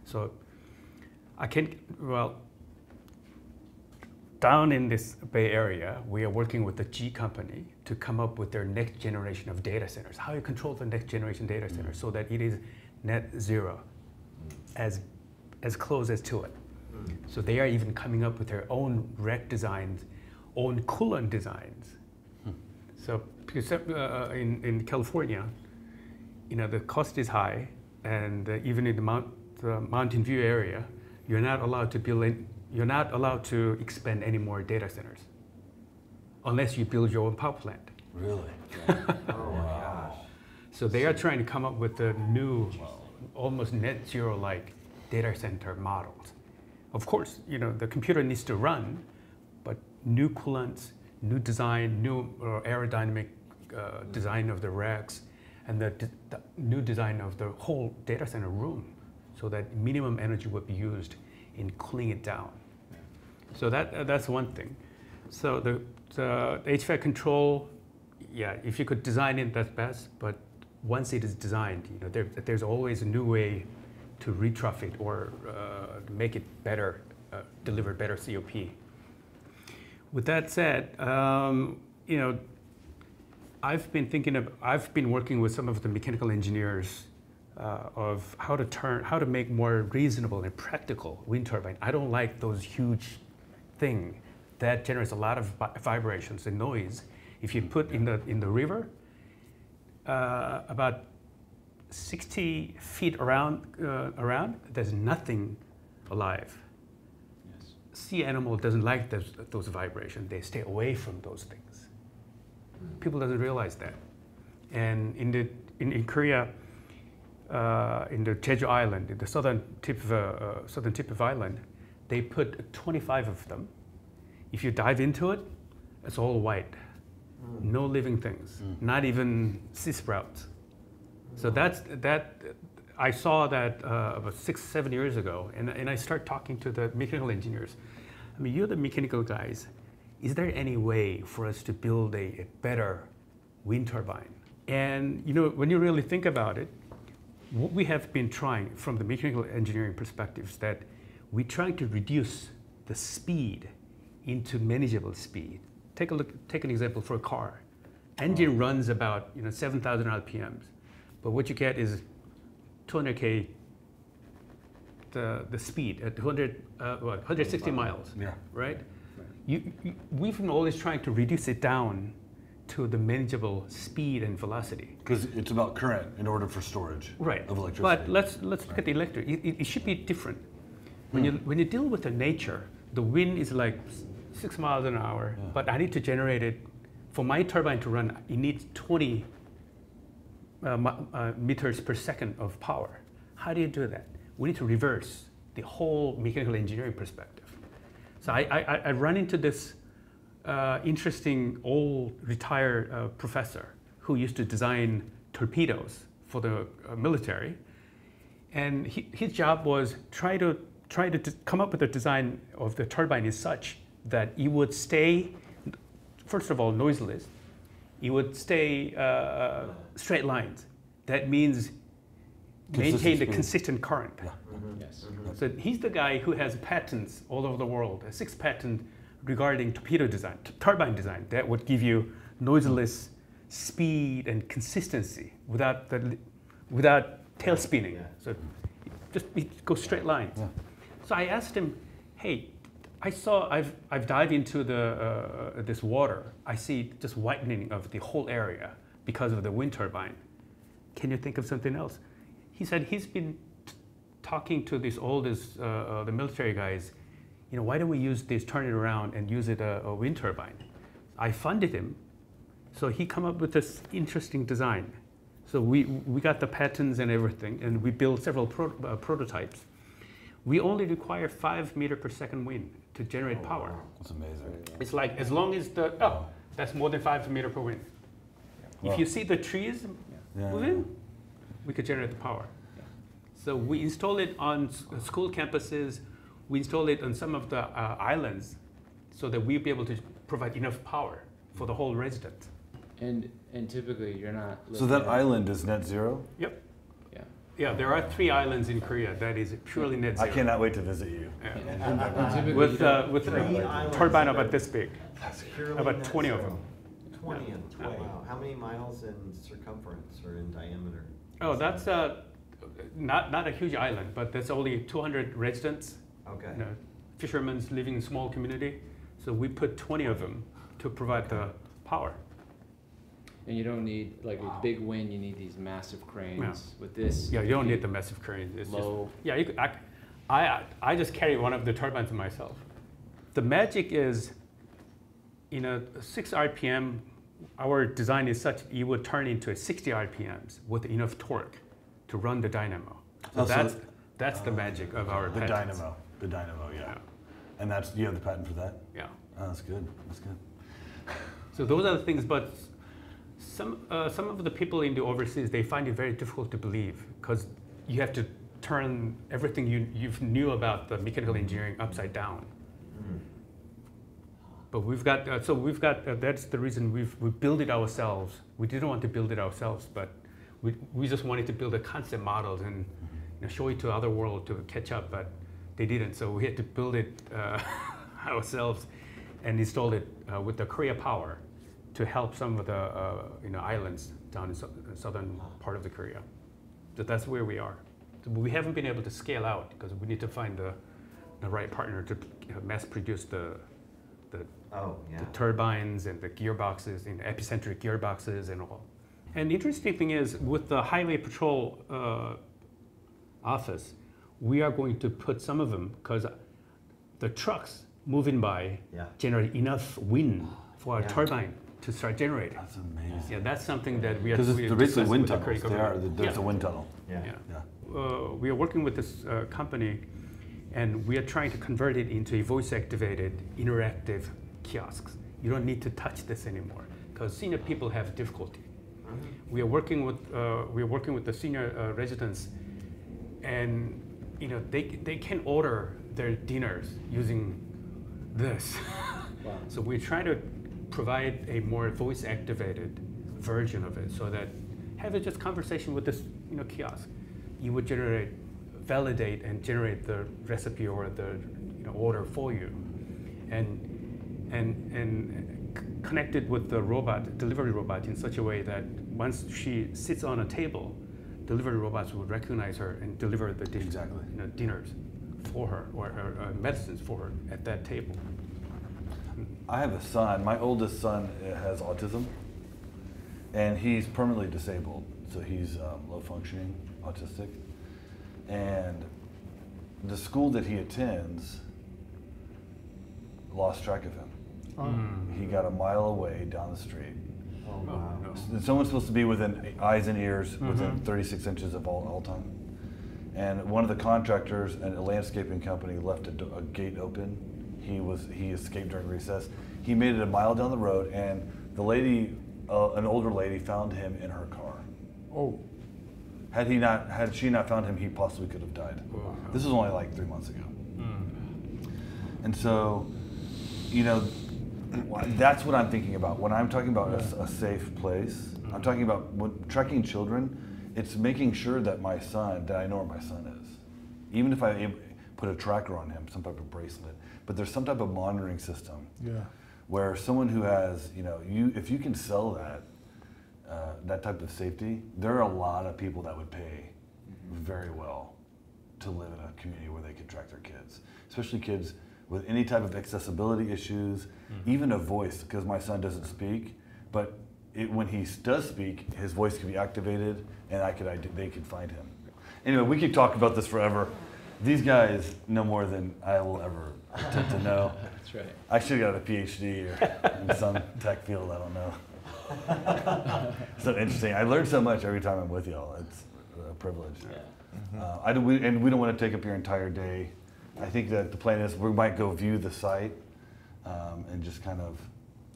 So down in this Bay Area, we are working with the G company to come up with their next generation of data centers. How you control the next generation data center so that it is net zero, as close as to it. So they are even coming up with their own rec designs, own coolant designs. So because in California, the cost is high, and even in the Mountain View area, you're not allowed to expand any more data centers unless you build your own power plant. Really? Oh my gosh. So they are trying to come up with a new, almost net zero-like data center models. Of course, the computer needs to run, but new coolants, new design, new aerodynamic design of the racks, and the new design of the whole data center room, so that minimum energy would be used in cooling it down. So that's one thing. So the HVAC control, if you could design it, that's best. But once it is designed, there's always a new way to retrofit or make it better, deliver better COP. With that said, I've been working with some of the mechanical engineers of how to make more reasonable and practical wind turbine. I don't like those huge thing that generates a lot of vibrations and noise. If you put in the river, about 60 feet around, there's nothing alive. Yes. Sea animal doesn't like those vibrations. They stay away from those things. People doesn't realize that. And in Korea, in the Jeju Island, in the southern tip of island, they put 25 of them. If you dive into it, it's all white. No living things, not even sea sprouts. So that I saw that about 6-7 years ago, and I start talking to the mechanical engineers. I mean, you're the mechanical guys. Is there any way for us to build a better wind turbine? And you know, when you really think about it, what we have been trying from the mechanical engineering perspective is that we're trying to reduce the speed into manageable speed. Take an example for a car. Engine runs about 7,000 RPMs, but what you get is 200K the speed at 160 miles. Yeah. Right? We've been always trying to reduce it down to the manageable speed and velocity. Because it's about current in order for storage Right. of electricity. But let's look at the electric. It should be different. When you deal with the nature, the wind is like 6 miles an hour, but I need to generate it. For my turbine to run, it needs 20 meters per second of power. How do you do that? We need to reverse the whole mechanical engineering perspective. So I run into this interesting old retired professor who used to design torpedoes for the military, and his job was try to come up with a design of the turbine is such that it would stay, first of all, noiseless. It would stay straight lines. That means maintain the consistent current. Yeah. Yes. So he's the guy who has patents all over the world, 6 patents regarding torpedo design, turbine design, that would give you noiseless speed and consistency without tail spinning. So just go straight lines. Yeah. So I asked him, hey, I've dived into this water. I see just whitening of the whole area because of the wind turbine. Can you think of something else? He said he's been talking to these oldest, the military guys. Why don't we use this, turn it around and use it a wind turbine? I funded him, so he come up with this interesting design. So we got the patents and everything, and we built several prototypes. We only require 5 meters per second wind to generate power. That's amazing. It's like as long as that's more than 5 meters per wind. If you see the trees moving, we could generate the power. So we install it on school campuses. We install it on some of the islands so that we'll be able to provide enough power for the whole resident. And typically you're not. So that island is net zero? Yep. Yeah. Yeah, there are 3 islands in Korea that is purely net zero. I cannot wait to visit you. Yeah. Typically With you don't- a turbine about this big, about 20 of them. 20 Yeah. and 20. Wow. How many miles in circumference or in diameter? Oh, that's not a huge island, but there's only 200 residents. Okay. Fishermen living in a small community. So we put 20 of them to provide the power. And you don't need, like with big wind, you need these massive cranes. Yeah. With this, Yeah, you don't need the massive cranes. It's low. just, yeah, you could, I just carry one of the turbines myself. The magic is, 6 RPM, our design is such it would turn into a 60 RPMs with enough torque to run the dynamo. So that's the magic of our patents. The dynamo, yeah. And you have the patent for that? Yeah. Oh, that's good. That's good. So those are the things, but some of the people in the overseas, they find it very difficult to believe because you have to turn everything you've knew about the mechanical engineering upside down. But we've got that's the reason we built it ourselves. We didn't want to build it ourselves, but we just wanted to build a concept models and show it to other world to catch up, but they didn't. So we had to build it ourselves and install it with the Korea Power to help some of the islands down in southern part of the Korea. that's where we are. So we haven't been able to scale out because we need to find the right partner to mass produce the turbines and the gearboxes, and epicentric gearboxes and all. And the interesting thing is, with the Highway Patrol office, we are going to put some of them, because the trucks moving by generate enough wind for a turbine to start generating. That's amazing. Yeah, that's something that we are. Because they're basically wind tunnels. There's There's a wind tunnel. We are working with this company, and we are trying to convert it into a voice-activated, interactive kiosks. You don't need to touch this anymore, because senior people have difficulty. We are working with the senior residents, and they can order their dinners using this. Wow. So we're trying to provide a more voice-activated version of it, so that have a just conversation with this kiosk. You would validate and generate the recipe or the order for you, and connect it with the delivery robot in such a way that once she sits on a table, delivery robots will recognize her and deliver the dinners for her, or medicines for her at that table. I have a son. My oldest son has autism, and he's permanently disabled. So he's low functioning, autistic. And the school that he attends lost track of him. He got a mile away down the street. Oh, wow. Someone's supposed to be within eyes and ears, within 36 inches of all time. And one of the contractors and a landscaping company left a gate open. He escaped during recess. He made it a mile down the road, and the lady, an older lady, found him in her car. Oh. Had she not found him, he possibly could have died. Wow. This was only like 3 months ago. And so, that's what I'm thinking about. When I'm talking about a safe place, I'm talking about when tracking children, it's making sure that I know where my son is. Even if I put a tracker on him, some type of bracelet, but there's some type of monitoring system where someone who has, if you can sell that type of safety, there are a lot of people that would pay very well to live in a community where they could track their kids, especially kids with any type of accessibility issues, even a voice, because my son doesn't speak, but when he does speak, his voice can be activated, and they could find him. Anyway, we could talk about this forever. These guys know more than I will ever attempt to know. That's right. I should have got a PhD or in some tech field, I don't know. So interesting. I learn so much every time I'm with y'all. It's a privilege. Yeah. We don't want to take up your entire day. I think that the plan is we might go view the site and just kind of.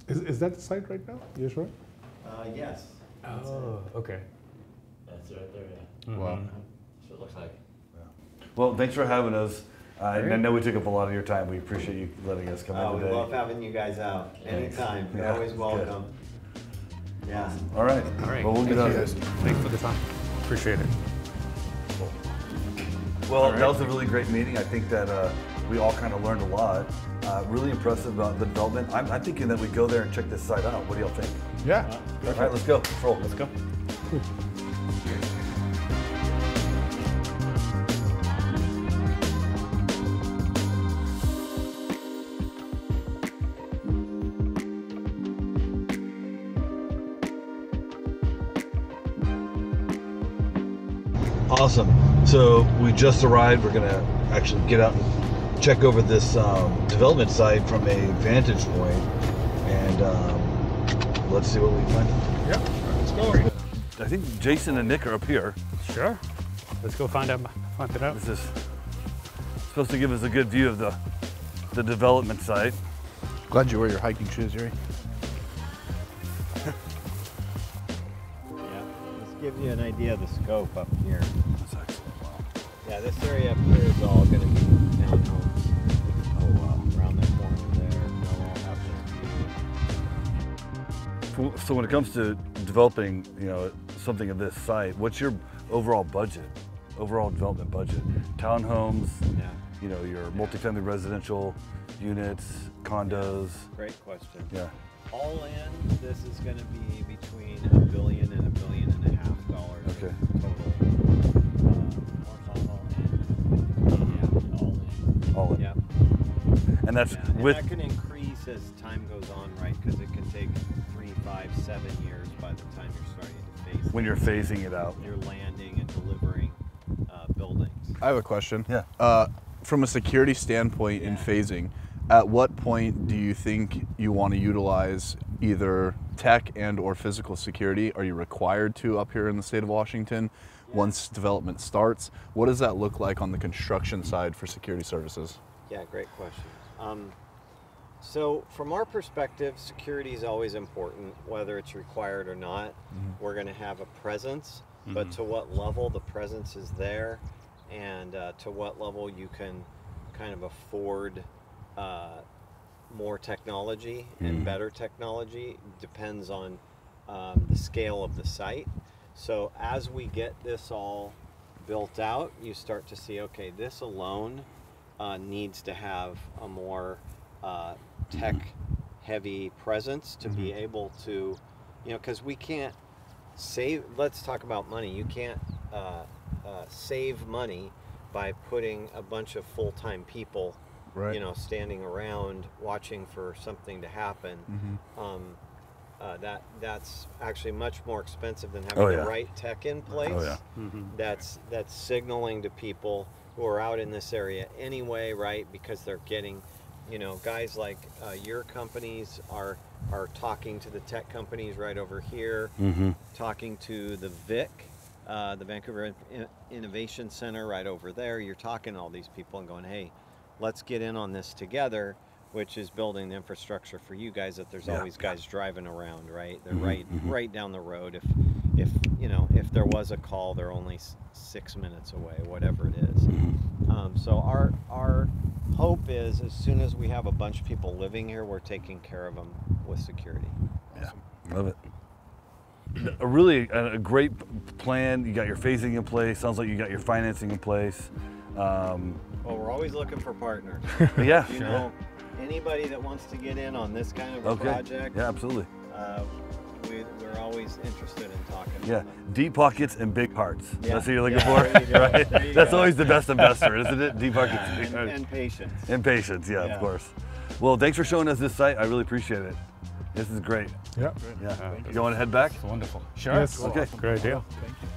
Is that the site right now? You sure? Yes. Oh, okay. That's right there, yeah. Wow. That's what it looks like. Well, thanks for having us. I know we took up a lot of your time. We appreciate you letting us come in We today. love having you guys out. Anytime. You're Yeah, always it's welcome. Yeah. All right. All right. Well, we'll get on Thanks it. for the time. Appreciate it. Well, that was a really great meeting. I think that we all kind of learned a lot. Really impressive about the development. I'm thinking that we go there and check this site out. What do y'all think? Yeah. All right, let's go. Let's roll. Let's go. Awesome. So we just arrived. We're gonna actually get out and check over this development site from a vantage point, and let's see what we find. Yeah. Let's go. I think Jason and Nick are up here. Sure. Let's go find it out. This is supposed to give us a good view of the development site. Glad you wear your hiking shoes, Yuri. Give you an idea of the scope up here. That's excellent. Wow. Yeah, this area up here is all going to be townhomes. Oh wow! Around that corner there, they'll all have their. So when it comes to developing, something of this site, what's your overall budget? Overall development budget? Townhomes. Yeah. Your multifamily residential units, condos. Great question. Yeah. All in, this is going to be between $1 billion and $1.5 billion Okay. total. that's And with. that can increase as time goes on, right? Because it can take 3, 5, 7 years by the time you're starting to phase. When you're phasing it out. You're landing and delivering buildings. I have a question. Yeah. From a security standpoint in phasing, at what point do you think you want to utilize either tech and or physical security? Are you required to up here in the state of Washington once development starts? What does that look like on the construction side for security services? Yeah, great question. So from our perspective, security is always important, whether it's required or not. We're going to have a presence, but to what level the presence is there, and to what level you can kind of afford more technology and better technology depends on the scale of the site. So as we get this all built out, you start to see, okay, this alone needs to have a more tech-heavy presence to be able to, because we can't save, let's talk about money. You can't save money by putting a bunch of full-time people, standing around watching for something to happen. That's actually much more expensive than having the right tech in place. That's signaling to people who are out in this area anyway, right? Because they're getting, guys like your companies are talking to the tech companies right over here, talking to the VIC, the Vancouver Innovation Center right over there. You're talking to all these people and going, hey, let's get in on this together, which is building the infrastructure for you guys, that there's always guys driving around, right? They're right down the road. If there was a call, they're only 6 minutes away, whatever it is. So our hope is, as soon as we have a bunch of people living here, we're taking care of them with security. Yeah, love it. A great plan. You got your phasing in place. Sounds like you got your financing in place. Well, we're always looking for partners. Yeah. Anybody that wants to get in on this kind of a project. Yeah, absolutely. We're always interested in talking. Yeah, deep pockets and big hearts. Yeah. That's what you're looking There you for, go. right? There you That's go. always the best investor, isn't it? Deep pockets, big hearts. And patience. And patience, yeah, of course. Well, thanks for showing us this site. I really appreciate it. This is great. Yeah. Yeah. You want to head back? Wonderful. Sure. Yes. Okay. Great deal. Thank you.